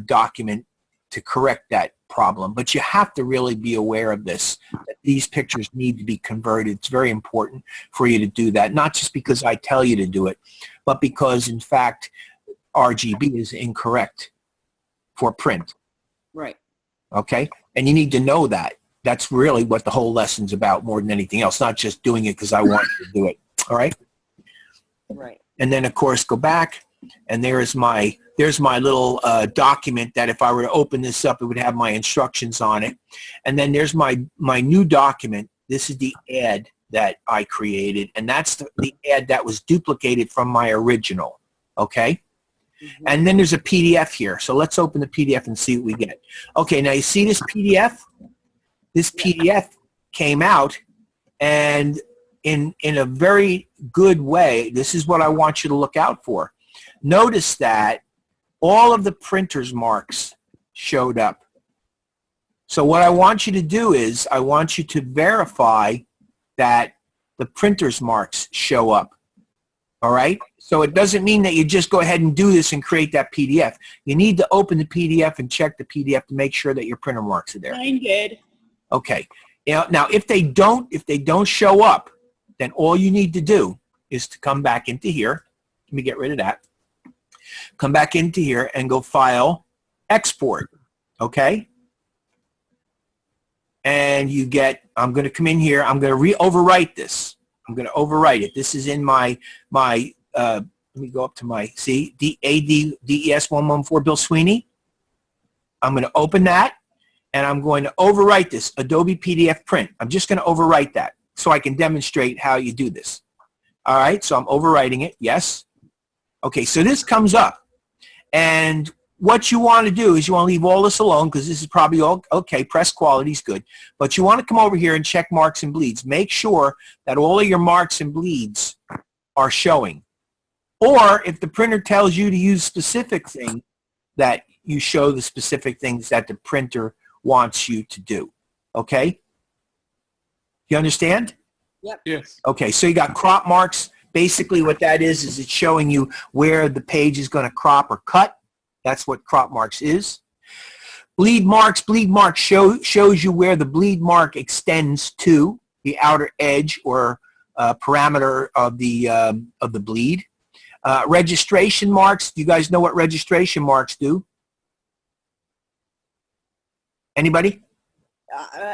document to correct that problem. But you have to really be aware of this, that these pictures need to be converted. It's very important for you to do that, not just because I tell you to do it, but because, in fact, RGB is incorrect for print. Right. Okay? And you need to know that. That's really what the whole lesson's about more than anything else, not just doing it because I want you to do it. All right? Right. And then, of course, go back, and there's my little document that if I were to open this up, it would have my instructions on it. And then there's my new document. This is the ad that I created, and that's the ad that was duplicated from my original. Okay? Mhm. And then there's a PDF here. So let's open the PDF and see what we get. Okay, now you see this PDF? This PDF came out, and in a very good way, this is what I want you to look out for. Notice that all of the printer's marks showed up. So what I want you to do is I want you to verify that the printer's marks show up. All right? So it doesn't mean that you just go ahead and do this and create that PDF. You need to open the PDF and check the PDF to make sure that your printer marks are there. Mine did. Okay. Now, if they don't show up, then all you need to do is to come back into here. Let me get rid of that. Come back into here and go File, Export. Okay? And you get, I'm going to come in here. I'm going to overwrite this. I'm going to overwrite it. This is in my let me go up to my, see, ADDES114 Bill Sweeney. I'm going to open that, and I'm going to overwrite this, Adobe PDF Print. I'm just going to overwrite that so I can demonstrate how you do this. All right, so I'm overwriting it, yes. Okay, so this comes up, and what you want to do is you want to leave all this alone because this is probably all, okay, press quality is good, but you want to come over here and check marks and bleeds. Make sure that all of your marks and bleeds are showing. Or if the printer tells you to use specific things, that you show the specific things that the printer wants you to do. Okay? You understand? Yes. Okay, so you got crop marks. Basically what that is it's showing you where the page is going to crop or cut. That's what crop marks is. Bleed marks shows you where the bleed mark extends to, the outer edge or parameter of the bleed. Registration marks, do you guys know what registration marks do? Anybody?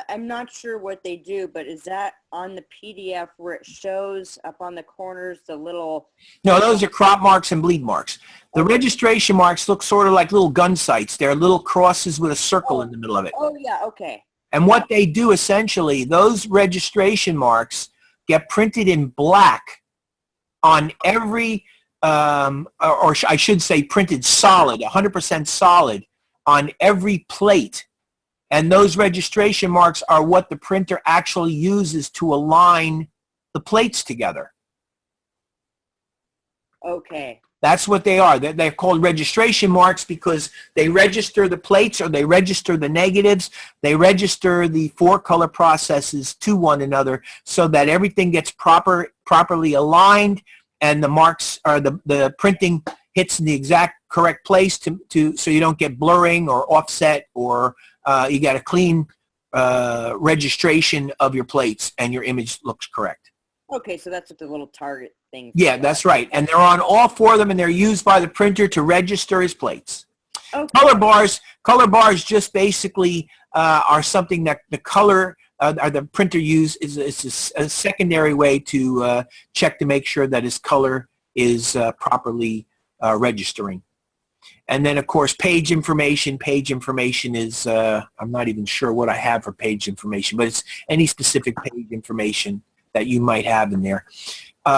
I'm not sure what they do, but is that on the PDF where it shows up on the corners the little... No, those are crop marks and bleed marks. The registration marks look sort of like little gun sights. They're little crosses with a circle in the middle of it. Oh, yeah, okay. And what they do essentially, those registration marks get printed in black on every, or I should say printed solid, 100% solid on every plate And those registration marks are what the printer actually uses to align the plates together. Okay. That's what they are. They're called registration marks because they register the plates, or they register the negatives. They register the four color processes to one another so that everything gets properly aligned, and the marks, or the printing hits in the exact correct place so you don't get blurring or offset, or you got a clean registration of your plates and your image looks correct. Okay, so that's what the little target thing. Yeah, that's right. And they're on all four of them, and they're used by the printer to register his plates. Okay. Color bars just basically are something that the color or the printer is a secondary way to check to make sure that his color is properly registering. And then, of course, page information. Page information is, I'm not even sure what I have for page information, but it's any specific page information that you might have in there.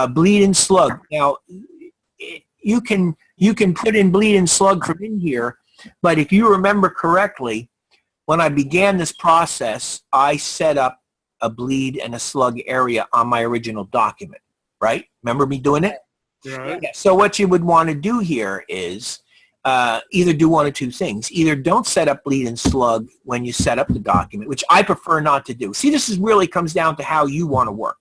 Bleed and slug. Now, you can put in bleed and slug from in here, but if you remember correctly, when I began this process, I set up a bleed and a slug area on my original document, right? Remember me doing it? Right. Yeah. So what you would want to do here is either do one of two things. Either don't set up bleed and slug when you set up the document, which I prefer not to do. See, this really comes down to how you want to work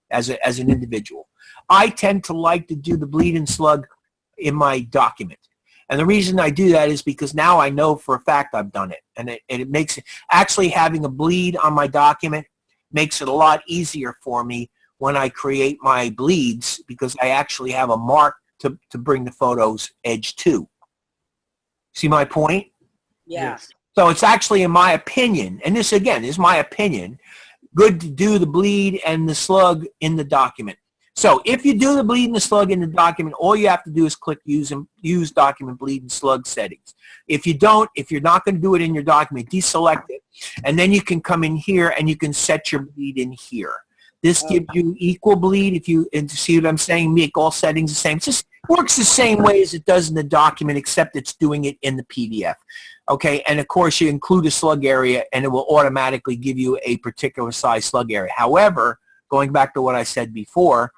as an individual. I tend to like to do the bleed and slug in my document. And the reason I do that is because now I know for a fact I've done it. And it makes it, actually having a bleed on my document makes it a lot easier for me when I create my bleeds, because I actually have a mark to bring the photos edge to. See my point? Yeah. Yes. So it's actually, in my opinion, and this again is my opinion, good to do the bleed and the slug in the document. So if you do the bleed and the slug in the document, all you have to do is click use document bleed and slug settings. If you don't, if you're not going to do it in your document, deselect it, and then you can come in here and you can set your bleed in here. This gives you equal bleed. And see what I'm saying, make all settings the same. It just works the same way as it does in the document, except it's doing it in the PDF. Okay, and of course you include a slug area, and it will automatically give you a particular size slug area. However, going back to what I said before,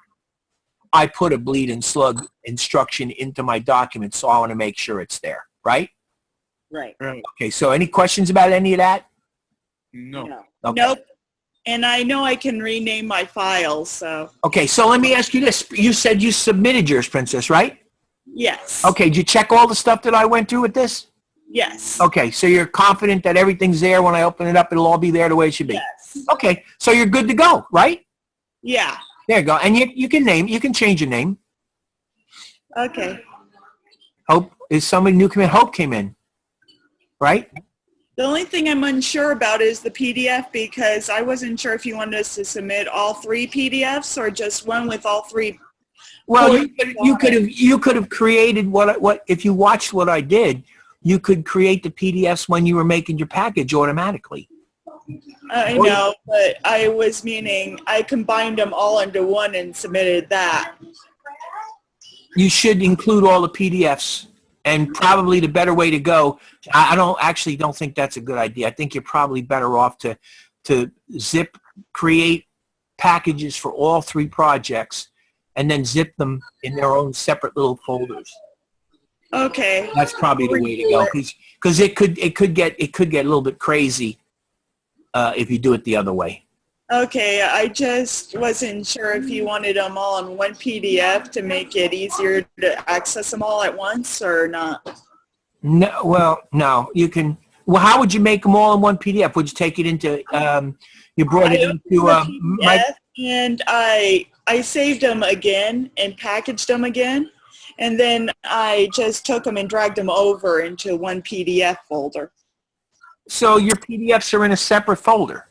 I put a bleed and slug instruction into my document, so I want to make sure it's there, right? Right. Right. Okay, so any questions about any of that? No. No. Okay. Nope. And I know I can rename my files, so Okay, so let me ask you this. You said you submitted yours, Princess, right? yes. Okay, did you check all the stuff that I went through with this? Yes. Okay, so you're confident that everything's there. When I open it up, it'll all be there the way it should be. Yes. Okay, so you're good to go, right? Yeah. There you go. And you can change your name. Okay. Hope is somebody new come in. Hope came in, right? The only thing I'm unsure about is the PDF, because I wasn't sure if you wanted us to submit all 3 PDFs or just one with all 3. Well, you could have created what if you watched what I did, you could create the PDFs when you were making your package automatically. I know, but I was meaning I combined them all into one and submitted that. You should include all the PDFs, and probably the better way to go, I don't think that's a good idea. I think you're probably better off to create packages for all 3 projects and then zip them in their own separate little folders. Okay. That's probably the way to go, because it could get a little bit crazy if you do it the other way. Okay, I just wasn't sure if you wanted them all in one PDF to make it easier to access them all at once or not. No, well, no, you can. Well, how would you make them all in one PDF? Would you take it into? You brought it into PDF, and I saved them again and packaged them again, and then I just took them and dragged them over into one PDF folder. So your PDFs are in a separate folder.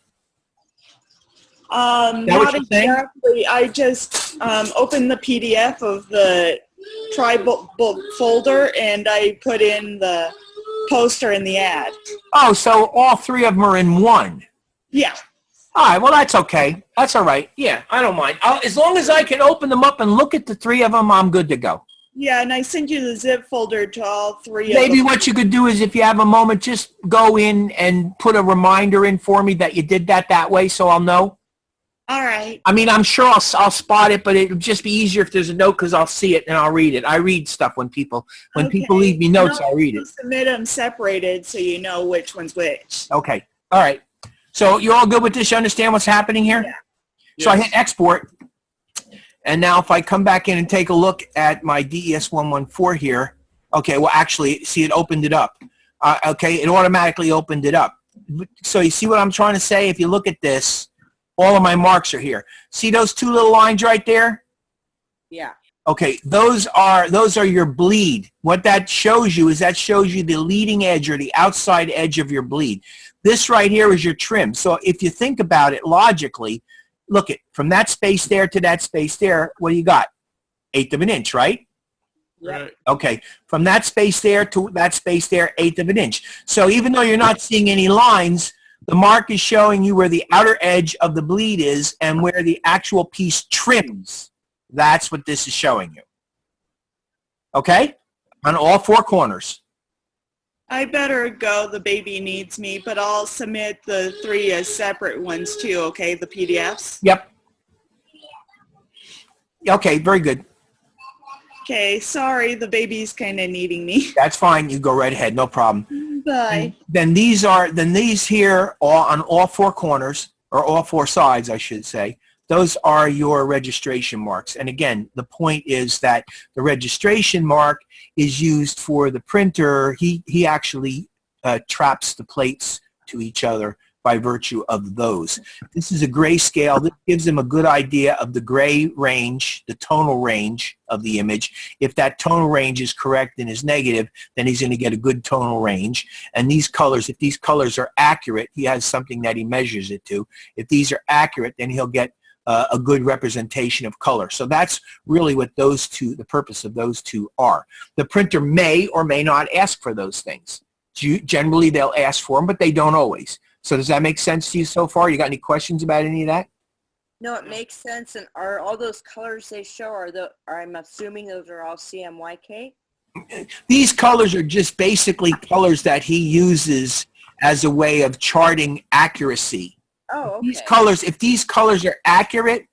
Not exactly. I just opened the PDF of the tribal book folder, and I put in the poster and the ad. Oh, so all 3 of them are in one. Yeah. All right, well, that's okay. That's all right. Yeah, I don't mind. As long as I can open them up and look at the 3 of them, I'm good to go. Yeah, and I sent you the zip folder to all three of Maybe them. what you could do is if you have a moment, just go in and put a reminder in for me that you did that way so I'll know. All right. I mean, I'm sure I'll spot it, but it'll just be easier if there's a note because I'll see it and I'll read it. I read stuff when people Okay. leave me notes, No, I'll read it. we'll submit them separated so you know which one's which. Okay. All right. So you're all good with this? You understand what's happening here? Yeah. So I Yes. hit export. And now if I come back in and take a look at my DES 114 here, okay, well, actually, see, it opened it up. Okay, it automatically opened it up. So you see what I'm trying to say? If you look at this, all of my marks are here. See those two little lines right there? Yeah. Okay, those are your bleed. What that shows you is that shows you the leading edge or the outside edge of your bleed. This right here is your trim. So if you think about it logically, look at from that space there to that space there, what do you got? 1/8 of an inch, right? Right. Okay, from that space there to that space there, 1/8 of an inch. So even though you're not seeing any lines, the mark is showing you where the outer edge of the bleed is and where the actual piece trims. That's what this is showing you. Okay? On all four corners. I better go. The baby needs me, but I'll submit the three as separate ones too, okay? The PDFs. Yep. Okay, very good. Okay, sorry, the baby's kind of needing me. That's fine. You go right ahead. No problem. Bye. Then these here on all four corners, or all four sides, I should say, those are your registration marks. And again, the point is that the registration mark is used for the printer. He actually traps the plates to each other by virtue of those. This is a grayscale. This gives him a good idea of the gray range, the tonal range of the image. If that tonal range is correct and is negative, then he's going to get a good tonal range. And these colors, if these colors are accurate, he has something that he measures it to. If these are accurate, then he'll get a good representation of color. So that's really what those two, the purpose of those two are. The printer may or may not ask for those things. Generally, they'll ask for them, but they don't always. So does that make sense to you so far? You got any questions about any of that? No, it makes sense. And are all those colors they show, I'm assuming those are all CMYK? These colors are just basically colors that he uses as a way of charting accuracy. Oh, okay. These colors, if these colors are accurate,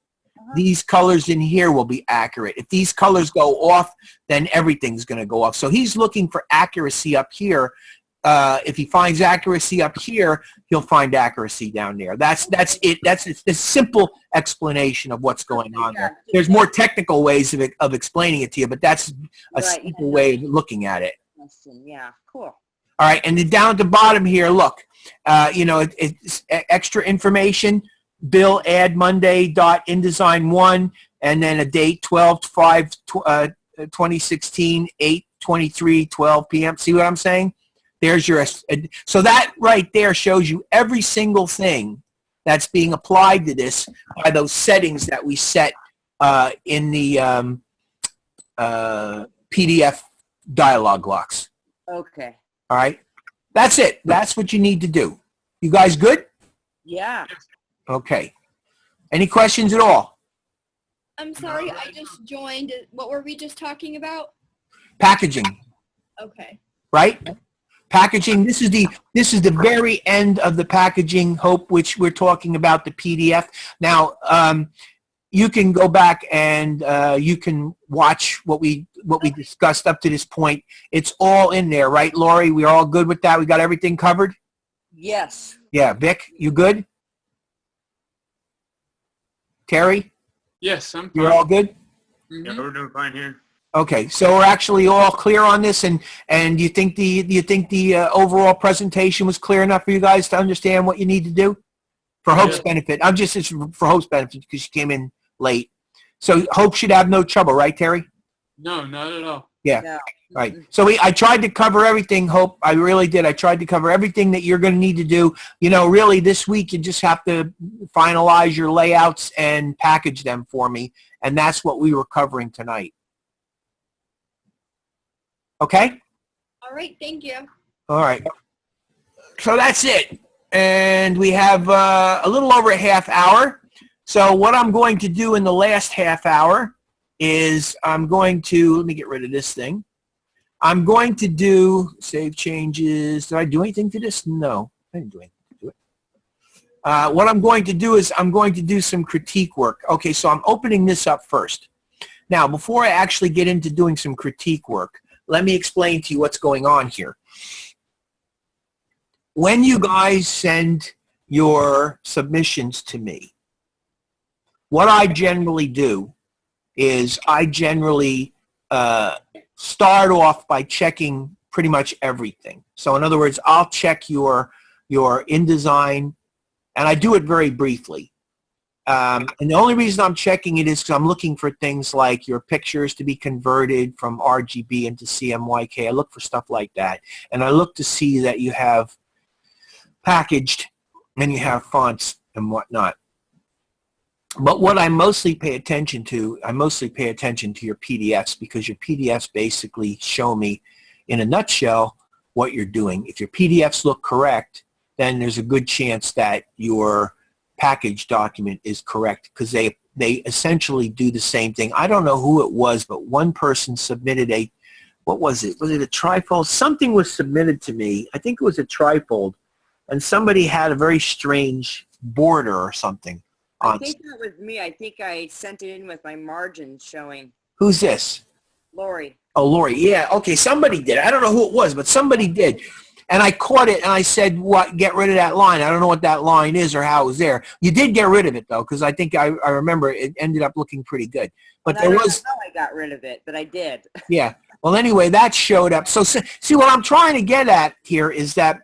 these colors in here will be accurate. If these colors go off, then everything's going to go off. So he's looking for accuracy up here. If he finds accuracy up here, he'll find accuracy down there. That's it. That's a simple explanation of what's going on there. There's more technical ways of explaining it to you, but that's a simple way of looking at it. Yeah, cool. All right, and then down at the bottom here, look, it's extra information. Bill add Monday InDesign 1, and then a date 12/5/2016 8:23 p.m. See what I'm saying? There's your so that right there shows you every single thing that's being applied to this by those settings that we set in the PDF dialog blocks. Okay. All right, that's it. That's what you need to do. You guys good? Yeah. Okay. Any questions at all? I'm sorry, I just joined. What were we just talking about? Packaging, Okay. right? Packaging. This is the very end of the packaging, Hope, which we're talking about the PDF. Now, you can go back and you can watch what we discussed up to this point. It's all in there, right, Lori? We're all good with that. We got everything covered. Yes. Yeah, Vic, you good? Terry, Yes, I'm you're fine. all good? Yeah, we're doing fine here. Okay, so we're actually all clear on this, and do you think the overall presentation was clear enough for you guys to understand what you need to do for Hope's benefit? It's for Hope's benefit because she came in late. So Hope should have no trouble, right, Terry? No, not at all. Yeah. No. Right. So I tried to cover everything, Hope. I really did. I tried to cover everything that you're going to need to do. You know, really this week you just have to finalize your layouts and package them for me, and that's what we were covering tonight. Okay? All right, thank you. All right. So that's it. And we have a little over a half hour. So what I'm going to do in the last half hour is I'm going to, let me get rid of this thing. I'm going to do save changes. Did I do anything to this? No, I didn't do anything to it. What I'm going to do is I'm going to do some critique work. Okay, so I'm opening this up first. Now, before I actually get into doing some critique work, let me explain to you what's going on here. When you guys send your submissions to me, what I generally do is I generally start off by checking pretty much everything. So in other words, I'll check your InDesign, and I do it very briefly. And the only reason I'm checking it is because I'm looking for things like your pictures to be converted from RGB into CMYK. I look for stuff like that. And I look to see that you have packaged and you have fonts and whatnot. But what I mostly pay attention to, your PDFs, because your PDFs basically show me in a nutshell what you're doing. If your PDFs look correct, then there's a good chance that your package document is correct, because they essentially do the same thing. I don't know who it was, but one person submitted a, what was it? Was it a trifold? Something was submitted to me. I think it was a trifold, and somebody had a very strange border or something. I think that was me. I think I sent it in with my margins showing. Who's this? Lori. Oh, Lori. Yeah, okay, somebody did. I don't know who it was, but somebody did. And I caught it, and I said, "What? Get rid of that line." I don't know what that line is or how it was there. You did get rid of it, though, because I think I remember it ended up looking pretty good. But there was... I don't know how I got rid of it, but I did. Yeah. Well, anyway, that showed up. So, see, what I'm trying to get at here is that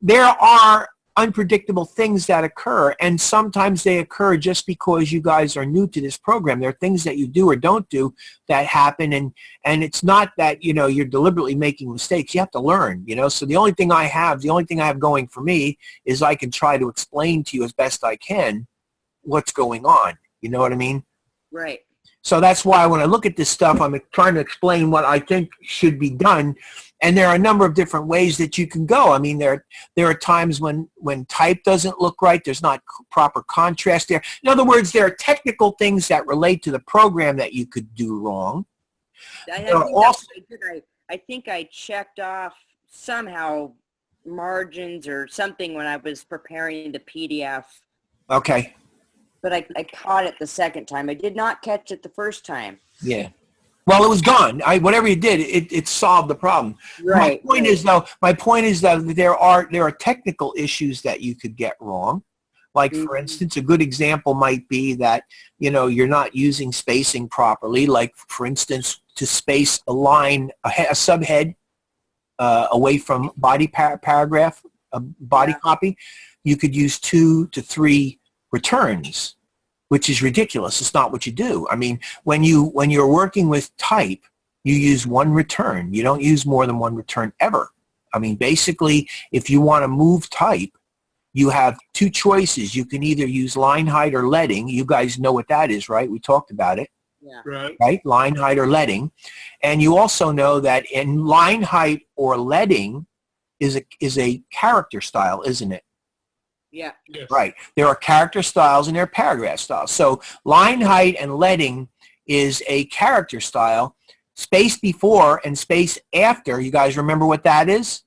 there are unpredictable things that occur, and sometimes they occur just because you guys are new to this program. There are things that you do or don't do that happen, and it's not that, you know, you're deliberately making mistakes. You have to learn, you know. So the only thing I have going for me is I can try to explain to you as best I can what's going on. You know what I mean? Right. So that's why when I look at this stuff, I'm trying to explain what I think should be done. And there are a number of different ways that you can go. I mean, there are times when type doesn't look right. There's not proper contrast there. In other words, there are technical things that relate to the program that you could do wrong. I think I checked off somehow margins or something when I was preparing the PDF. Okay. But I caught it the second time. I did not catch it the first time. Yeah. Well, it was gone. Whatever you did, it solved the problem. Right. My point is that there are technical issues that you could get wrong. Like, for instance, a good example might be that, you know, you're not using spacing properly. Like, for instance, to space a line, a subhead away from body paragraph, a body copy, you could use 2 to 3 returns, which is ridiculous. It's not what you do. I mean, when you're working with type, you use 1 return. You don't use more than 1 return ever. I mean, basically, if you want to move type, you have 2 choices. You can either use line height or leading. You guys know what that is, right? We talked about it. Yeah. Right? Line height or leading. And you also know that in line height or leading is a character style, isn't it? Yeah. Yes. Right. There are character styles and there are paragraph styles. So line height and leading is a character style. Space before and space after, you guys remember what that is?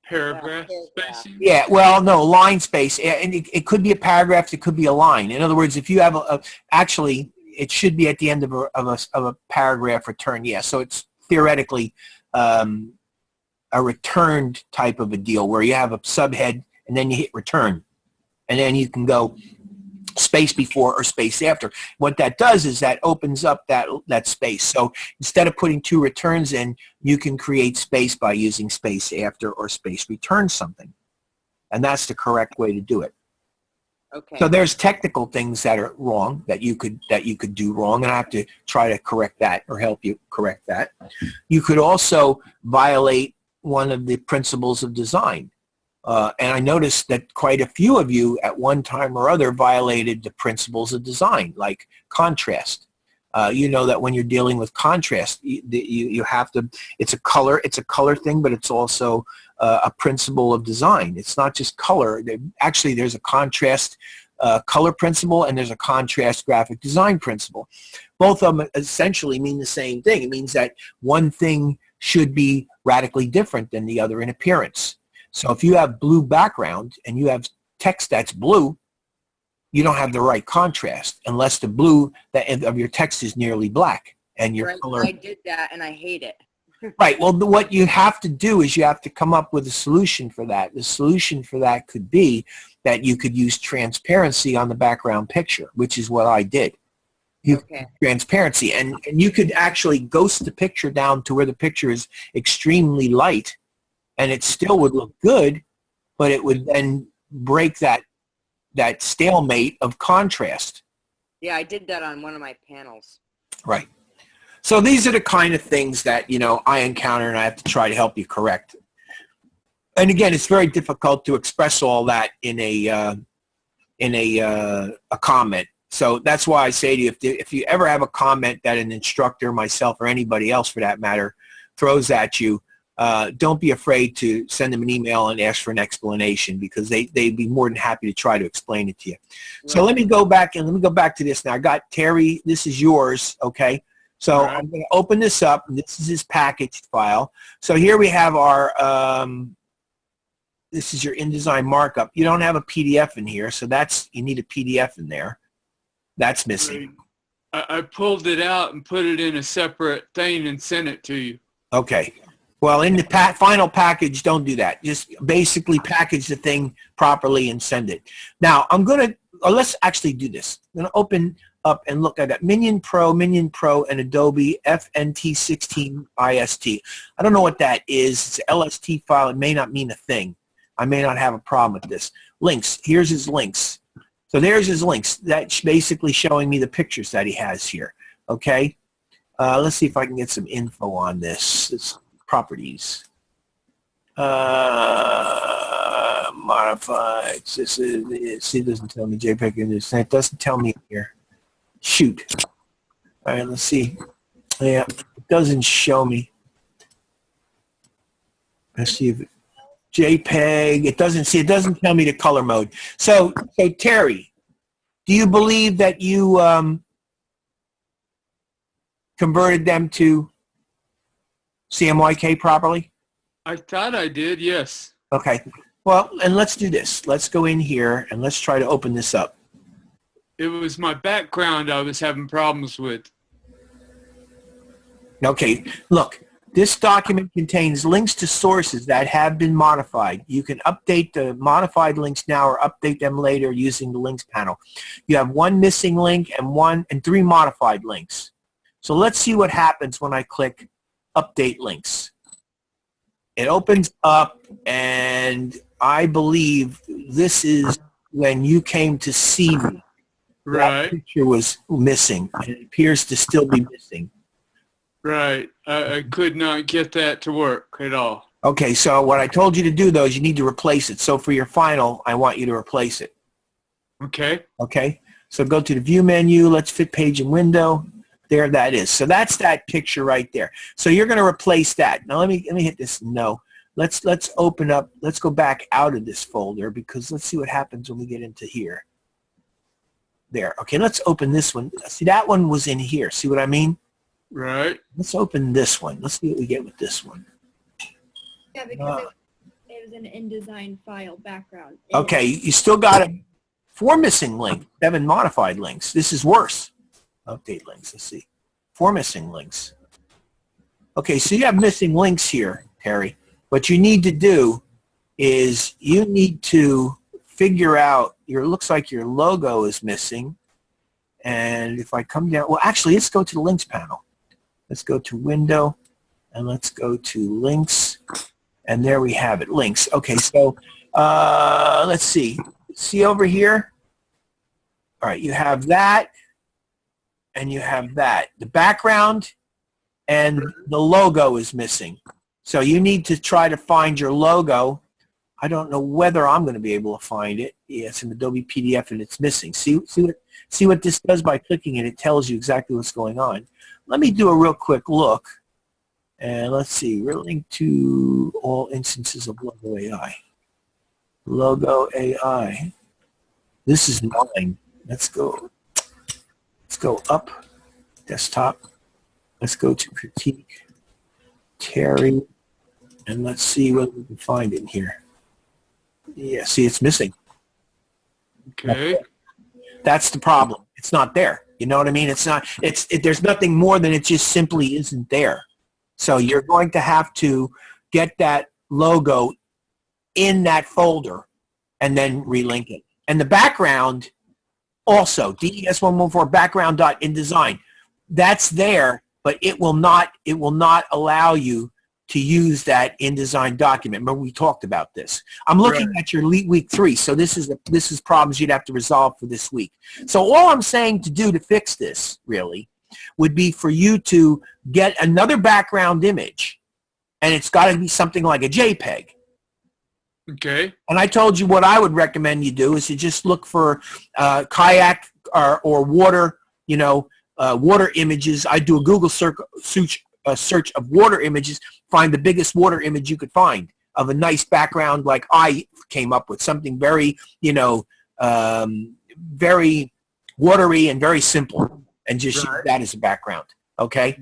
Paragraph spacing? Yeah, well, no, line space. And it could be a paragraph, it could be a line. In other words, if you have actually, it should be at the end of a paragraph return. Yeah, so it's theoretically a returned type of a deal where you have a subhead and then you hit return. And then you can go space before or space after. What that does is that opens up that space. So instead of putting 2 returns in, you can create space by using space after or space return something. And that's the correct way to do it. Okay. So there's technical things that are wrong that you could do wrong, and I have to try to correct that or help you correct that. You could also violate one of the principles of design. And I noticed that quite a few of you at one time or other violated the principles of design, like contrast. You know that when you're dealing with contrast, you have to, it's a color thing, but it's also a principle of design. It's not just color. Actually, there's a contrast color principle and there's a contrast graphic design principle. Both of them essentially mean the same thing. It means that one thing should be radically different than the other in appearance. So if you have blue background and you have text that's blue, you don't have the right contrast unless the blue of your text is nearly black and your Right, color. I did that and I hate it. Right. Well, what you have to do is you have to come up with a solution for that. The solution for that could be that you could use transparency on the background picture, which is what I did. Okay. Transparency. And you could actually ghost the picture down to where the picture is extremely light, and it still would look good, but it would then break that stalemate of contrast. Yeah, I did that on one of my panels. Right. So these are the kind of things that, I encounter and I have to try to help you correct. And again, it's very difficult to express all that in a comment. So that's why I say to you, if you ever have a comment that an instructor, myself, or anybody else for that matter, throws at you, don't be afraid to send them an email and ask for an explanation, because they'd be more than happy to try to explain it to you. Right. So let me go back to this now. I got Terry, this is yours, okay? So All right. I'm going to open this up, and this is his packaged file. So here we have our, this is your InDesign markup. You don't have a PDF in here, so you need a PDF in there. That's missing. I pulled it out and put it in a separate thing and sent it to you. Okay. Well, in the final package, don't do that. Just basically package the thing properly and send it. Now, let's actually do this. I'm going to open up and look at that. Minion Pro, and Adobe FNT16 IST. I don't know what that is. It's an LST file. It may not mean a thing. I may not have a problem with this. Links. Here's his links. So there's his links. That's basically showing me the pictures that he has here. Okay? Let's see if I can get some info on this. It's properties. Modified. See, it doesn't tell me JPEG in this. It doesn't tell me here. Shoot. All right, let's see. Yeah, it doesn't show me. Let's see if JPEG. It doesn't tell me the color mode. So Terry, do you believe that you converted them to CMYK properly? I thought I did, yes. Okay. Well, and let's do this. Let's go in here and let's try to open this up. It was my background I was having problems with. Okay, look, this document contains links to sources that have been modified. You can update the modified links now or update them later using the links panel. You have one missing link and three modified links. So let's see what happens when I click Update Links. It opens up, and I believe this is when you came to see me. That Right, picture was missing, and it appears to still be missing. right. I could not get that to work at all. Okay, so what I told you to do, though, is you need to replace it. So for your final, I want you to replace it. Okay, Okay, so go to the View menu. Let's fit page and window. There that is. So that's that picture right there. So you're going to replace that. Now let me hit this no. Let's open up. Let's go back out of this folder, because let's see what happens when we get into here. There. Okay, let's open this one. See, that one was in here. See what I mean? right. Let's open this one. Let's see what we get with this one. Yeah, because it was an InDesign file background. Okay, you still got 4 missing links, 7 modified links. This is worse. Update links, let's see. 4 missing links. Okay, so you have missing links here, Terry. What you need to do is you need to figure out, looks like your logo is missing. And if I come down, well, actually, let's go to the links panel. Let's go to Window, and let's go to Links. And there we have it, links. Okay, so let's see. See over here? All right, you have that, and you have that. The background and the logo is missing. So you need to try to find your logo. I don't know whether I'm going to be able to find it. Yeah, it's an Adobe PDF, and it's missing. See what this does by clicking it? It tells you exactly what's going on. Let me do a real quick look. And let's see, we're linked to all instances of Logo AI. Logo AI. This is mine. Let's go up, desktop. Let's go to critique, Terry, and let's see what we can find in here. Yeah, see, it's missing. Okay. That's the problem. It's not there. You know what I mean? There's nothing more than it just simply isn't there. So you're going to have to get that logo in that folder and then relink it. And the background also, DES114 background.InDesign, that's there, but it will not allow you to use that InDesign document. Remember, we talked about this. I'm looking at your week 3, so this is problems you'd have to resolve for this week. So all I'm saying to do to fix this, really, would be for you to get another background image, and it's got to be something like a JPEG. Okay. And I told you what I would recommend you do is to just look for kayak or water, water images. I do a Google search of water images, find the biggest water image you could find of a nice background like I came up with, something very, very watery and very simple, and just use that as a background, okay?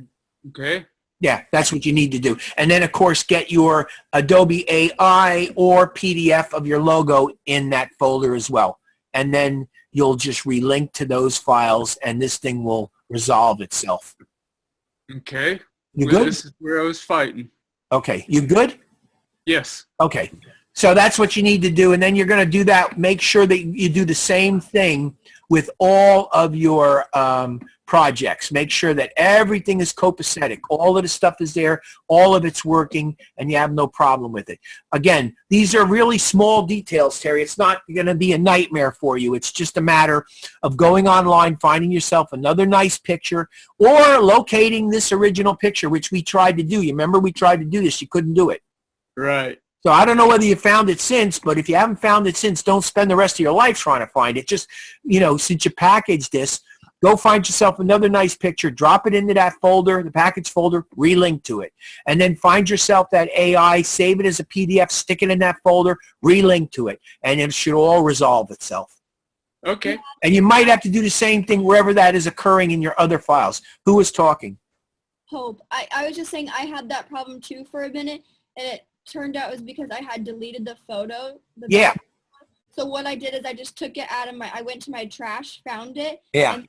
Okay. Yeah, that's what you need to do. And then, of course, get your Adobe AI or PDF of your logo in that folder as well. And then you'll just relink to those files, and this thing will resolve itself. Okay. You Well, good? This is where I was fighting. Okay. You good? Yes. Okay. So that's what you need to do. And then you're going to do that. Make sure that you do the same thing with all of your projects. Make sure that everything is copacetic. All of the stuff is there. All of it's working, and you have no problem with it. Again, these are really small details, Terry. It's not going to be a nightmare for you. It's just a matter of going online, finding yourself another nice picture, or locating this original picture, which we tried to do. You remember we tried to do this. You couldn't do it. Right. So I don't know whether you found it since, but if you haven't found it since, don't spend the rest of your life trying to find it. Just, since you packaged this, go find yourself another nice picture, drop it into that folder, the package folder, relink to it. And then find yourself that AI, save it as a PDF, stick it in that folder, relink to it. And it should all resolve itself. Okay. And you might have to do the same thing wherever that is occurring in your other files. Who was talking? Hope. I was just saying I had that problem too for a minute, and it turned out it was because I had deleted the photo. Yeah. So what I did is I just took it out of I went to my trash, found it, Yeah. and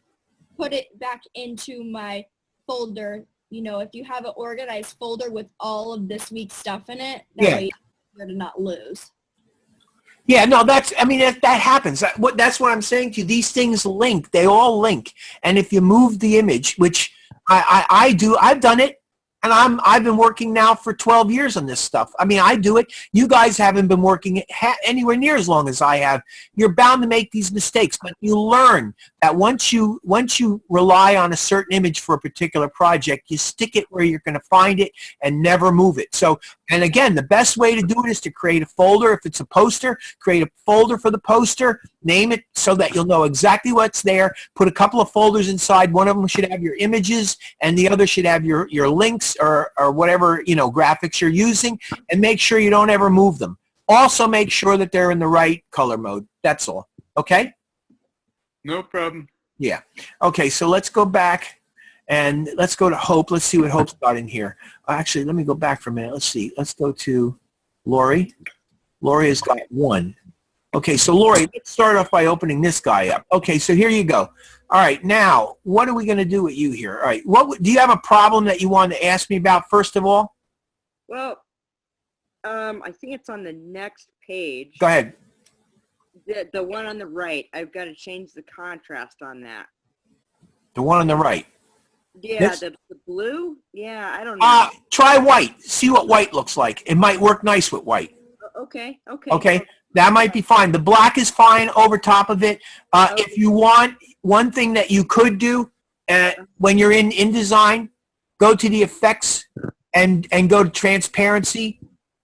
put it back into my folder. If you have an organized folder with all of this week's stuff in it, that way you're to not lose. Yeah, no, that happens. That's what I'm saying to you. These things link. They all link. And if you move the image, which I do, I've done it. And I've been working now for 12 years on this stuff. I do it. You guys haven't been working anywhere near as long as I have. You're bound to make these mistakes, but you learn that once you rely on a certain image for a particular project, you stick it where you're going to find it and never move it. So, and again, the best way to do it is to create a folder. If it's a poster, create a folder for the poster, name it so that you'll know exactly what's there. Put a couple of folders inside. One of them should have your images, and the other should have your links or whatever graphics you're using, and make sure you don't ever move them. Also make sure that they're in the right color mode. That's all. Okay? No problem. Yeah. Okay, so let's go back and let's go to Hope. Let's see what Hope's got in here. Actually, let me go back for a minute. Let's see. Let's go to Lori. Lori has got 1. Okay, so Lori, let's start off by opening this guy up. Okay, so here you go. All right, now, what are we going to do with you here? All right, do you have a problem that you wanted to ask me about first of all? Well, I think it's on the next page. Go ahead. The one on the right. I've got to change the contrast on that. The one on the right. Yeah, the blue? Yeah, I don't know. Try white. See what white looks like. It might work nice with white. Okay. Okay, that might be fine. The black is fine over top of it. If you want, one thing that you could do when you're in InDesign, go to the effects and go to transparency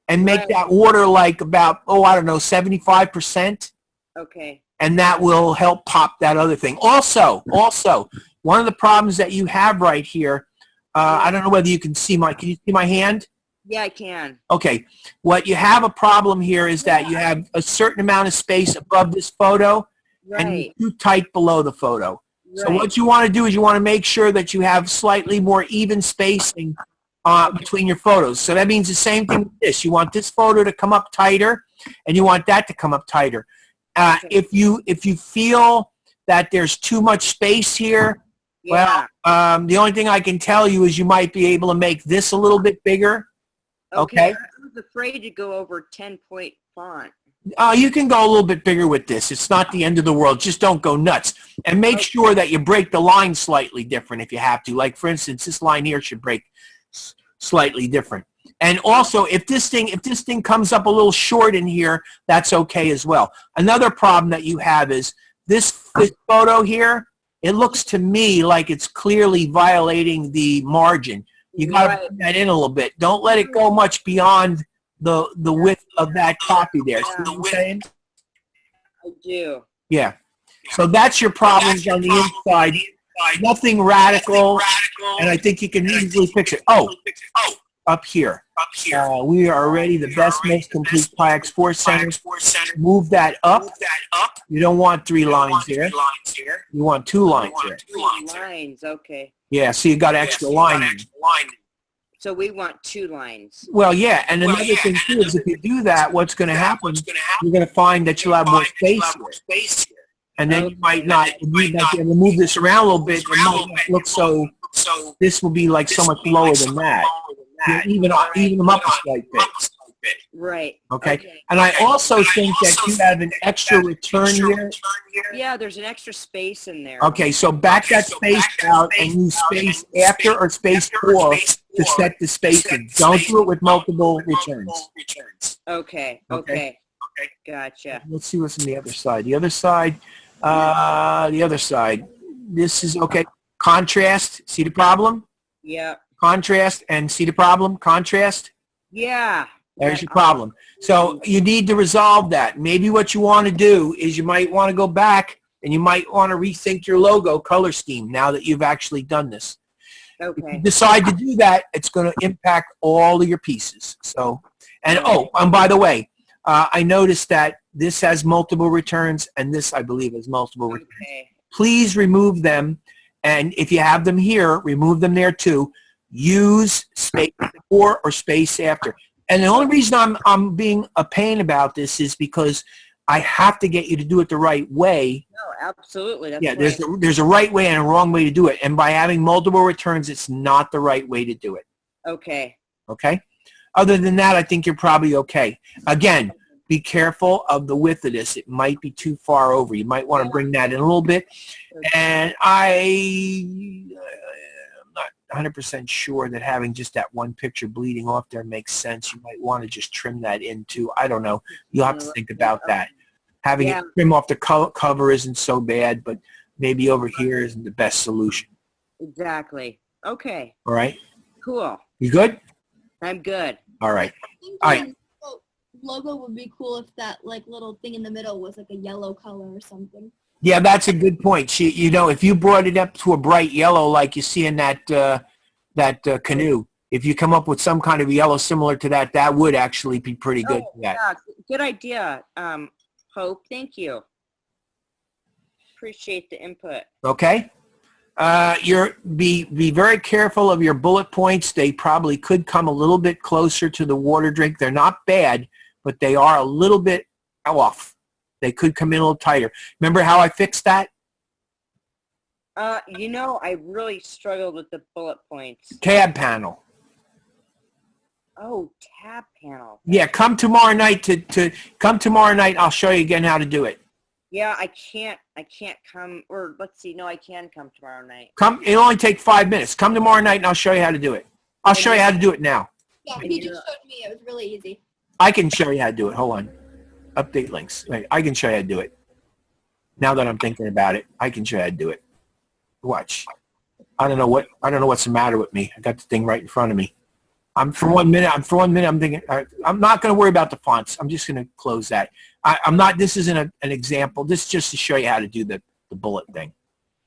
and make that water like about, 75%. Okay. And that will help pop that other thing. Also, one of the problems that you have right here, I don't know whether you can see can you see my hand? Yeah, I can. Okay, what you have a problem here is that you have a certain amount of space above this photo, and Right. you're too tight below the photo. So Right. what you want to do is you want to make sure that you have slightly more even spacing between your photos. So that means the same thing with this. You want this photo to come up tighter, and you want that to come up tighter. If you feel that there's too much space here, Yeah. the only thing I can tell you is you might be able to make this a little bit bigger. Okay. I was afraid to go over 10-point font. You can go a little bit bigger with this. It's not the end of the world. Just don't go nuts. And make sure that you break the line slightly different if you have to. Like, for instance, this line here should break slightly different. And also, if this thing comes up a little short in here, that's okay as well. Another problem that you have is this photo here, it looks to me like it's clearly violating the margin. You got to Right. put that in a little bit. Don't let it go much beyond the width of that copy there. See what I'm saying? I do. Yeah. So that's your problems on the inside. Nothing radical, and I think you can easily fix it. Oh, up here. We are already the best, most complete kayak sports center. Move that up. You don't want 3 lines there. You want 2 lines there. Lines, okay. Yeah, so you got extra line in. So we want 2 lines. Well, yeah, and another thing too is if you do that, what's going to happen, you're going to find that you'll have more space here. And then you might not, you might be able to move this around a little bit. It might not look so, this will be like so much lower than that. You even them up a slight bit. Right. Okay. And I also think that you have an extra return here. Yeah, there's an extra space in there. Okay, so back that space out and use space after or space for to set the spacing. Don't do it with multiple returns. Okay. Okay. Gotcha. Let's see what's on the other side. The other side. This is okay. Contrast. See the problem? Yeah. Contrast and see the problem? Contrast. Yeah. There's your problem. So you need to resolve that. Maybe what you want to do is you might want to go back and you might want to rethink your logo color scheme now that you've actually done this. If Okay. you decide to do that, it's going to impact all of your pieces. So, and by the way, I noticed that this has multiple returns and this, I believe, has multiple returns. Okay. Please remove them. And if you have them here, remove them there too. Use space before or space after. And the only reason I'm being a pain about this is because I have to get you to do it the right way. No, absolutely. That's Yeah, right. there's a right way and a wrong way to do it. And by having multiple returns, it's not the right way to do it. Okay. Okay? Other than that, I think you're probably okay. Again, be careful of the width of this. It might be too far over. You might want to bring that in a little bit. And I'm not 100% sure that having just that one picture bleeding off there makes sense. You might want to just trim that into, I don't know. You'll have to think about that. Having it trim off the cover isn't so bad, but maybe over here isn't the best solution. Exactly. Okay. All right? Cool. You good? I'm good. All right. I think All right. the logo would be cool if that like little thing in the middle was like a yellow color or something. Yeah, that's a good point. You know, if you brought it up to a bright yellow like you see in that canoe, if you come up with some kind of yellow similar to that, that would actually be pretty good for that. Yeah, good idea. Hope, thank you. Appreciate the input. Okay? Be very careful of your bullet points. They probably could come a little bit closer to the water drink. They're not bad, but they are a little bit off. They could come in a little tighter. Remember how I fixed that? You know, I really struggled with the bullet points. Tab panel. Oh, tab panel. Yeah, come tomorrow night come tomorrow night. I'll show you again how to do it. Yeah, I can't come, or let's see, no, I can come tomorrow night. Come. It'll only take 5 minutes. Come tomorrow night and I'll show you how to do it. I'll show you how to do it now. Yeah, he just showed me. It was really easy. I can show you how to do it. Hold on. Update links. Wait, I can show you how to do it. Now that I'm thinking about it, I can show you how to do it. Watch. I don't know what's the matter with me. I got the thing right in front of me. For one minute, I'm thinking, I'm not going to worry about the fonts. I'm just going to close that. This isn't an example. This is just to show you how to do the bullet thing.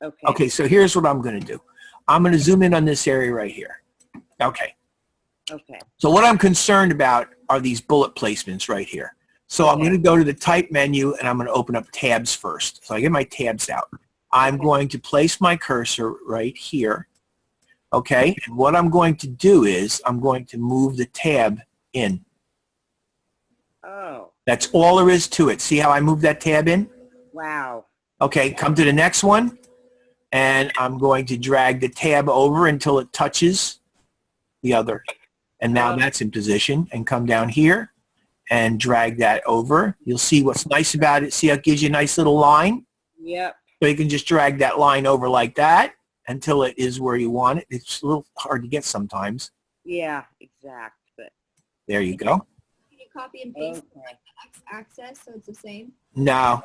Okay. Okay, so here's what I'm going to do. I'm going to zoom in on this area right here. Okay. Okay. So what I'm concerned about are these bullet placements right here. So I'm going to go to the type menu and I'm going to open up tabs first. So I get my tabs out. I'm going to place my cursor right here. Okay, and what I'm going to do is I'm going to move the tab in. Oh, That's all there is to it. See how I move that tab in? wow. Okay, come to the next one, and I'm going to drag the tab over until it touches the other. And now that's in position, and come down here and drag that over. You'll see what's nice about it. See how it gives you a nice little line? Yep. So you can just drag that line over like that until it is where you want it. It's a little hard to get sometimes. Yeah, exact. But There you go. Can you copy and paste okay. the x-axis so it's the same? No.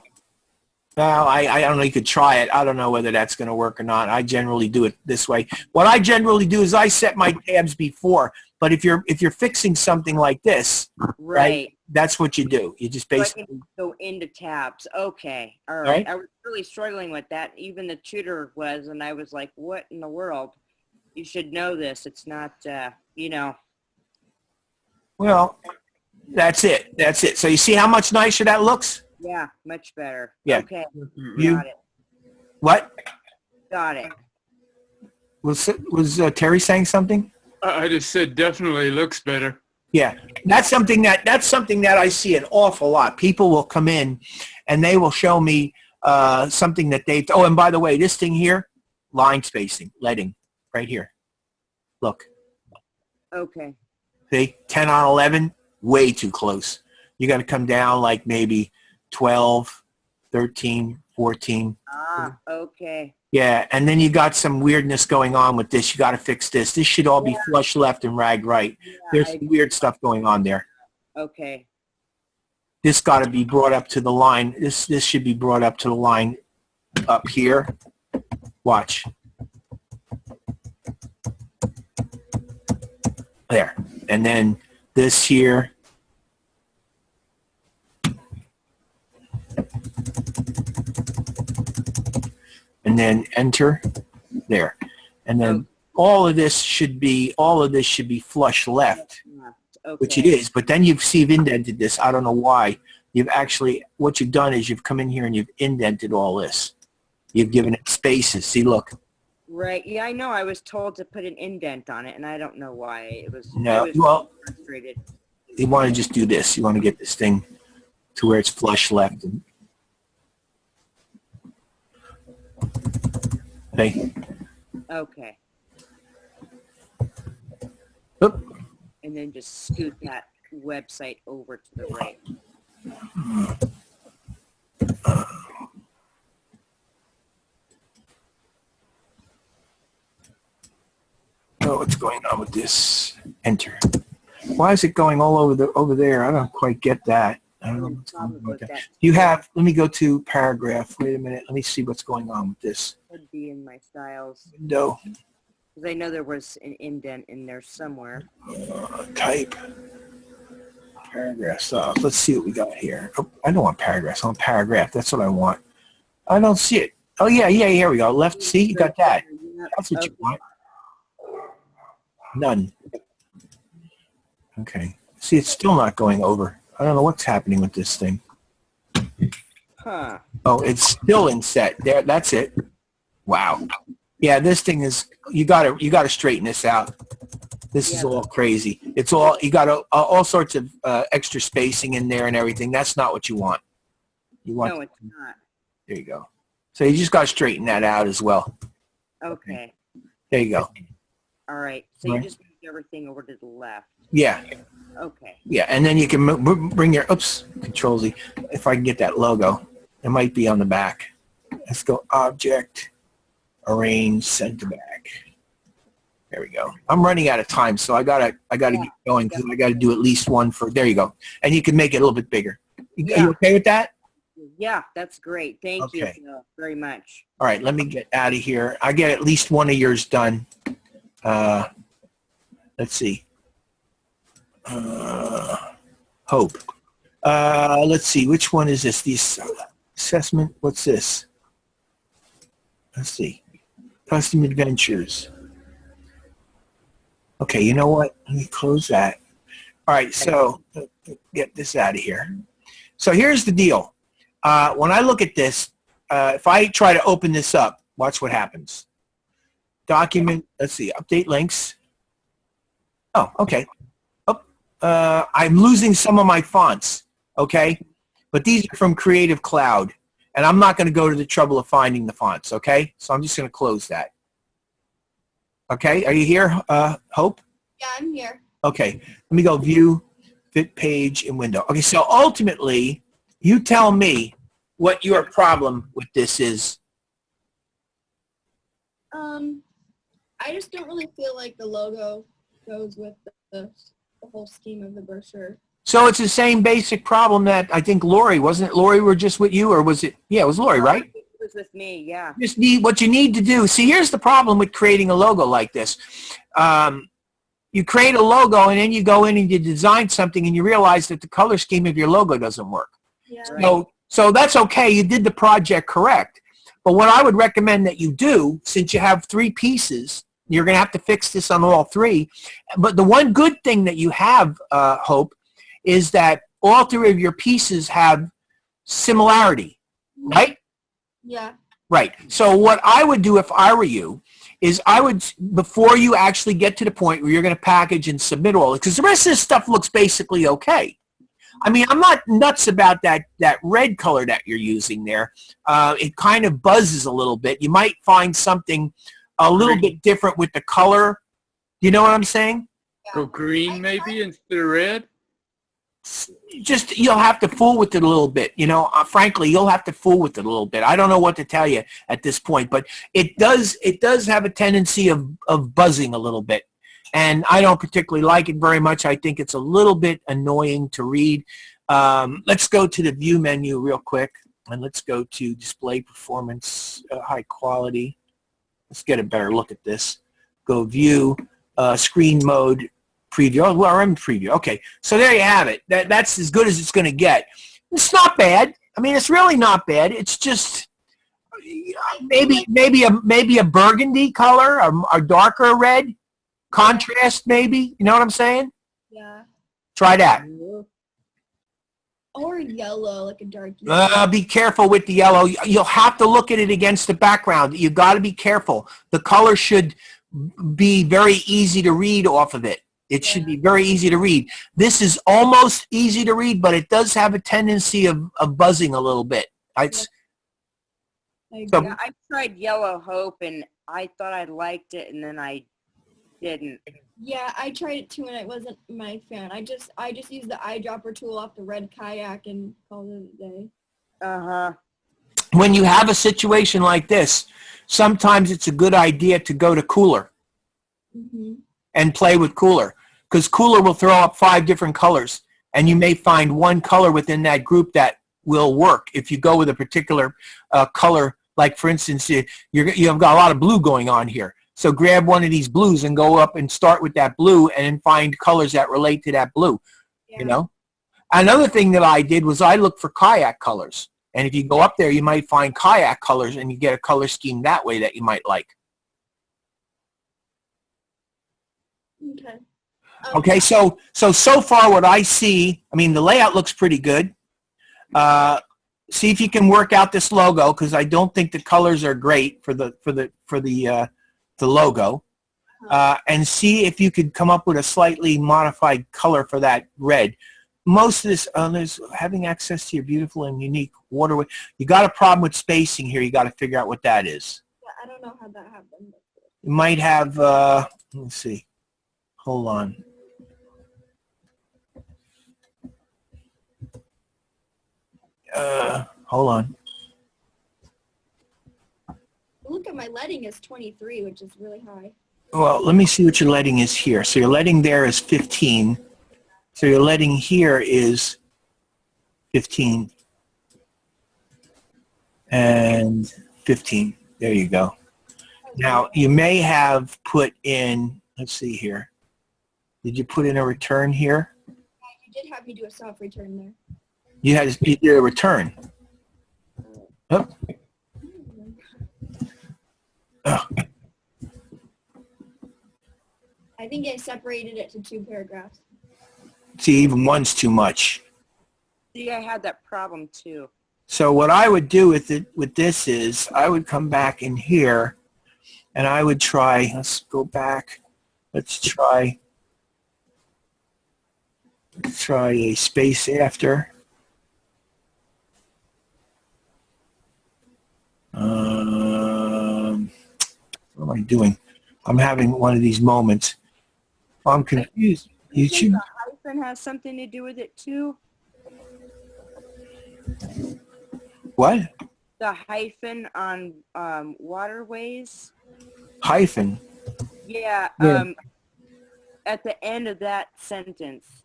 No, I don't know. You could try it. I don't know whether that's going to work or not. I generally do it this way. What I generally do is I set my tabs before. But if you're fixing something like this, Right. that's what you do. You just So I basically can go into tabs. Okay. All right. Right. I was really struggling with that. Even the tutor was, and I was like, what in the world? You should know this. It's not, you know. well, that's it. That's it. So you see how much nicer that looks? Yeah, much better. Yeah. Okay. You Got it. what? Got it. Was Terry saying something? I just said definitely looks better. Yeah, that's something that I see an awful lot. People will come in, and they will show me something that they've. Oh, and by the way, this thing here, line spacing, leading, right here. Look, Okay. see, 10 on 11, way too close. You got to come down like maybe 12, 13, 14. Ah, okay. Yeah, and then you got some weirdness going on with this. You got to fix this. This should all be flush left and rag right. Yeah, There's some weird stuff going on there. okay. This got to be brought up to the line. This should be brought up to the line up here. Watch. There. And then this here. And then enter there. And then all of this should be flush left. Okay. Which it is, but then you've indented this. I don't know why. You've actually, what you've done is you've come in here and you've indented all this. You've given it spaces. See, look. Right. Yeah, I know. I was told to put an indent on it, and I don't know why. It was. No, I was well, frustrated. you want to just do this. You want to get this thing to where it's flush left. Okay. Okay. Oop. And then just scoot that website over to the right. Oh, what's going on with this? Enter. Why is it going all over there? I don't quite get that. I don't know what's going on with that. You have, let me go to paragraph. Wait a minute. Let me see what's going on with this. Would be in my styles. Window. Because I know there was an indent in there somewhere. Type. Paragraphs. Let's see what we got here. Oh, I don't want paragraphs. I want paragraph. That's what I want. I don't see it. Oh, yeah. Here we go. Left. See? You got that. That's what you want. None. Okay. See, it's still not going over. I don't know what's happening with this thing. Huh. Oh, it's still in set. There. That's it. Wow. Yeah, this thing is. You gotta straighten this out. This is all crazy. It's all you got all sorts of extra spacing in there and everything. That's not what you want. You want. No, it's not. There you go. So you just got to straighten that out as well. Okay. There you go. All right. So you Right. just move everything over to the left. Yeah. Okay. Yeah, and then you can bring your, Control Z. If I can get that logo, it might be on the back. Let's go Object, Arrange, Send to Back. There we go. I'm running out of time, so I gotta get going because I gotta do at least one for. There you go, and you can make it a little bit bigger. You okay with that? Yeah, that's great. Thank Okay. you very much. All right, let me get out of here. I get at least one of yours done. Let's see. Hope. Let's see. Which one is this? The assessment. What's this? Let's see. Custom Adventures. Okay, you know what? Let me close that. All right, so get this out of here. So here's the deal. When I look at this, if I try to open this up, watch what happens. Document, let's see, update links. Oh, okay. Oh, I'm losing some of my fonts, okay? But these are from Creative Cloud, and I'm not going to go to the trouble of finding the fonts, okay? So I'm just going to close that. Okay, are you here, Hope? Yeah, I'm here. Okay, let me go view, fit page, and window. Okay, so ultimately, you tell me what your problem with this is. I just don't really feel like the logo goes with the whole scheme of the brochure. So it's the same basic problem that I think Lori, wasn't it Lori were just with you, or was it, yeah, it was Lori, right? It was with me, yeah. Just need, what you need to do, see, here's the problem with creating a logo like this. You create a logo and then you go in and you design something and you realize that the color scheme of your logo doesn't work. Yeah. So that's okay, you did the project correct. But what I would recommend that you do, since you have 3 pieces, you're going to have to fix this on all 3. But the one good thing that you have, Hope, is that all 3 of your pieces have similarity, right? Yeah. Right. So what I would do if I were you is I would, before you actually get to the point where you're going to package and submit all it, because the rest of this stuff looks basically okay. I mean, I'm not nuts about that red color that you're using there. It kind of buzzes a little bit. You might find something a little bit different with the color. You know what I'm saying? Go green maybe instead of red? Just, you'll have to fool with it a little bit. You know, frankly, you'll have to fool with it a little bit. I don't know what to tell you at this point, but it does have a tendency of buzzing a little bit. And I don't particularly like it very much. I think it's a little bit annoying to read. Let's go to the view menu real quick, and let's go to display performance, high quality. Let's get a better look at this. Go view, screen mode, preview. Oh, well, I'm in preview. Okay, so there you have it. That's as good as it's going to get. It's not bad. I mean, it's really not bad. It's just maybe a burgundy color, a darker red. Contrast, maybe. You know what I'm saying? Yeah. Try that. Or yellow, like a dark yellow. Be careful with the yellow. You'll have to look at it against the background. You've got to be careful. The color should be very easy to read off of it. It should be very easy to read. This is almost easy to read, but it does have a tendency of buzzing a little bit. I tried Yellow Hope, and I thought I liked it, and then I didn't. Yeah, I tried it too, and it wasn't my fan. I just used the eyedropper tool off the red kayak and called it a day. Uh-huh. When you have a situation like this, sometimes it's a good idea to go to Cooler and play with Cooler, because Cooler will throw up 5 different colors, and you may find one color within that group that will work if you go with a particular color. Like, for instance, you've got a lot of blue going on here. So grab one of these blues and go up and start with that blue and then find colors that relate to that blue, you know? Another thing that I did was I looked for kayak colors. And if you go up there, you might find kayak colors and you get a color scheme that way that you might like. Okay. Okay, so far what I see, I mean, the layout looks pretty good. See if you can work out this logo, because I don't think the colors are great for the logo, and see if you could come up with a slightly modified color for that red. Most of this, there's having access to your beautiful and unique waterway. You got a problem with spacing here. You got to figure out what that is. Yeah, I don't know how that happened. You might have, let's see. Hold on. Hold on. Look at my leading is 23, which is really high. Well, let me see what your leading is here. So your leading there is 15. So your leading here is 15. And 15. There you go. Now, you may have put in, let's see here. Did you put in a return here? You did have me do a soft return there. You did a return. Oh. Oh. I think I separated it to 2 paragraphs. See, even one's too much. See, I had that problem too. So what I would do with this is I would come back in here and I would try, let's go back. Let's try a space after. What am I doing? I'm having one of these moments. I'm confused. You think YouTube. the hyphen has something to do with it too? What? The hyphen on waterways? Hyphen. Yeah, Yeah. at the end of that sentence.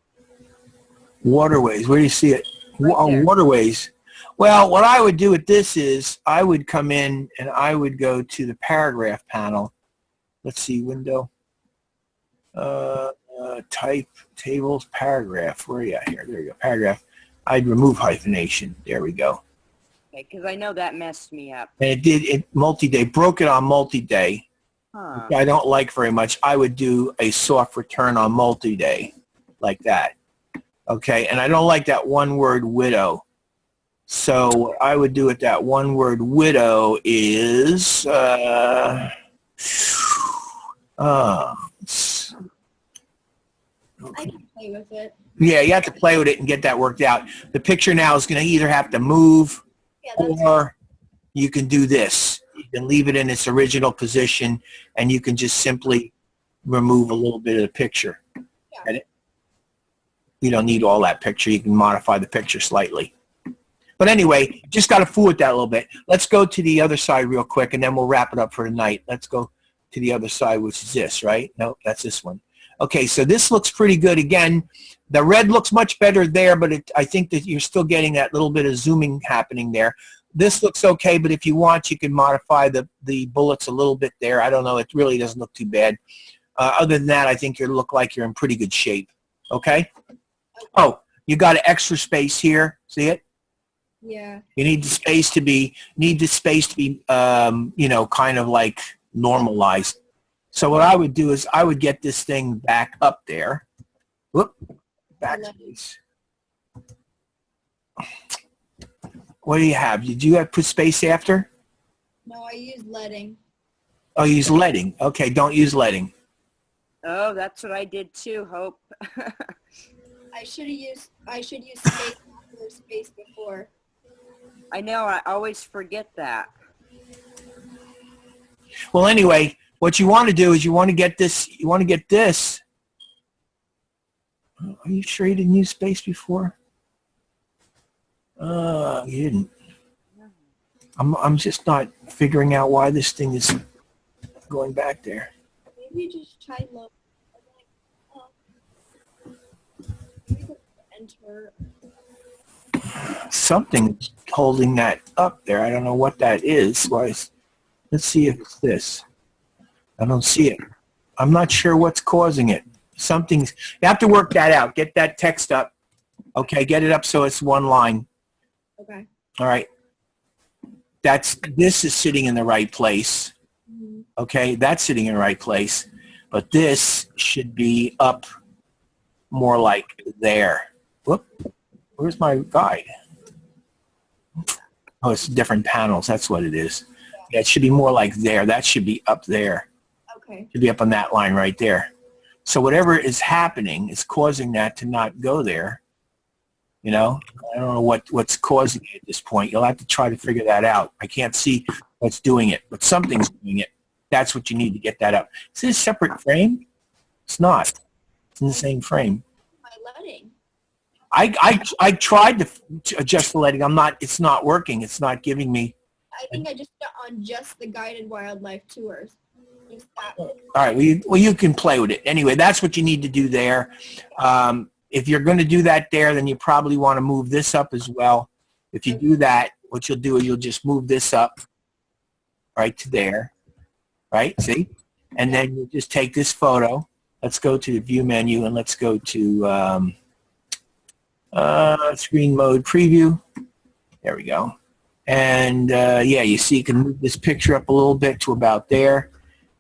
Waterways. Where do you see it? Right Oh, there. waterways. Well, what I would do with this is I would come in and I would go to the paragraph panel. Let's see, window. Type, tables, paragraph. Where are you at here? There you go, paragraph. I'd remove hyphenation. There we go. Okay, because I know that messed me up. And it multi-day, broke it on multi-day, Huh. which I don't like very much. I would do a soft return on multi-day like that. Okay, and I don't like that one word widow. So what I would do with that one word widow is, I can play with it. yeah, you have to play with it and get that worked out. The picture now is going to either have to move Yeah, that's or you can do this. You can leave it in its original position and you can just simply remove a little bit of the picture. Yeah. Get it? You don't need all that picture. You can modify the picture slightly. But anyway, just got to fool with that a little bit. Let's go to the other side real quick and then we'll wrap it up for tonight. Let's go to the other side, which is this, right? No, that's this one. Okay, so this looks pretty good. Again, the red looks much better there, but I think that you're still getting that little bit of zooming happening there. This looks okay, but if you want, you can modify the bullets a little bit there. I don't know. It really doesn't look too bad. Other than that, I think you look like you're in pretty good shape. Okay? Oh, you got an extra space here. See it? yeah. You need the space to be, you know, kind of like normalized. So what I would do is I would get this thing back up there. Whoop, backspace. What do you have? Did you have put space after? No, I use leading. Oh, use leading. Okay, don't use leading. Oh, that's what I did too, Hope. I should use space after space before. I know, I always forget that. Well, anyway, what you want to do is you want to get this. Are you sure you didn't use space before? You didn't. I'm just not figuring out why this thing is going back there. Maybe just try low. Enter. Something's holding that up there. I don't know what that is. Let's see if it's this. I don't see it. I'm not sure what's causing it. You have to work that out. Get that text up. Okay, get it up so it's one line. Okay. All right. This is sitting in the right place. Mhm. Okay, that's sitting in the right place. But this should be up more like there. Whoop. Where's my guide? Oh, it's different panels. That's what it is. Yeah, it should be more like there. That should be up there. Okay. Should be up on that line right there. So whatever is happening is causing that to not go there. You know, I don't know what's causing it at this point. You'll have to try to figure that out. I can't see what's doing it, but something's doing it. That's what you need to get that up. Is this a separate frame? It's not. It's in the same frame. My leading. I tried to adjust the lighting. It's not working. It's not giving me. I think I just got on just the guided wildlife tours. Just that one. All right. Well, you can play with it. Anyway, that's what you need to do there. If you're going to do that there, then you probably want to move this up as well. If you do that, what you'll do is you'll just move this up right to there. Right? See? And then you just take this photo. Let's go to the view menu and let's go to screen mode preview. There we go. And yeah, you see you can move this picture up a little bit to about there.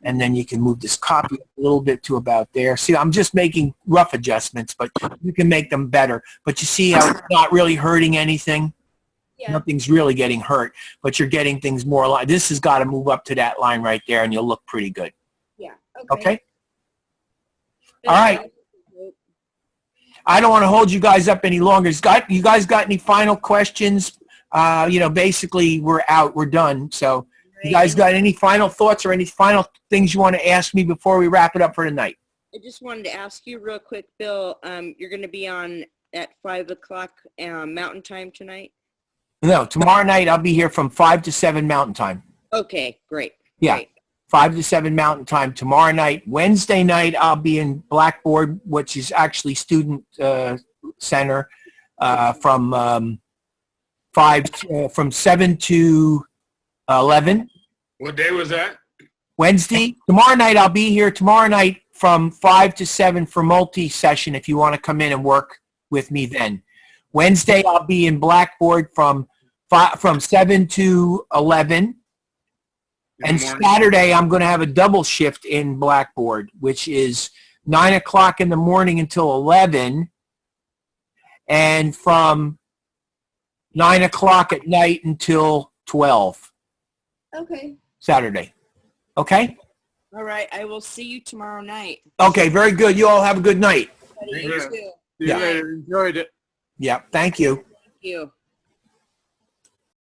And then you can move this copy up a little bit to about there. See, I'm just making rough adjustments, but you can make them better. But you see how it's not really hurting anything? Yeah. Nothing's really getting hurt, but you're getting things more aligned. This has got to move up to that line right there, and you'll look pretty good. Yeah. Okay? All right. I don't want to hold you guys up any longer. You guys got any final questions? Basically, we're out. We're done. So you guys got any final thoughts or any final things you want to ask me before we wrap it up for tonight? I just wanted to ask you real quick, Bill, you're going to be on at 5 o'clock Mountain Time tonight? No, tomorrow night I'll be here from 5 to 7 Mountain Time. Okay, great. Yeah. Great. 5 to 7 Mountain Time tomorrow night. Wednesday night, I'll be in Blackboard, which is actually Student Center, from 7 to 11. What day was that? Wednesday. Tomorrow night, I'll be here tomorrow night from 5 to 7 for multi-session if you want to come in and work with me then. Wednesday, I'll be in Blackboard from 7 to 11. And Saturday, I'm going to have a double shift in Blackboard, which is 9 o'clock in the morning until 11, and from 9 o'clock at night until 12. Okay. Saturday. Okay? All right, I will see you tomorrow night. Okay, very good. You all have a good night. You too. See you Yeah. later. Enjoyed it. Yeah, thank you. Thank you.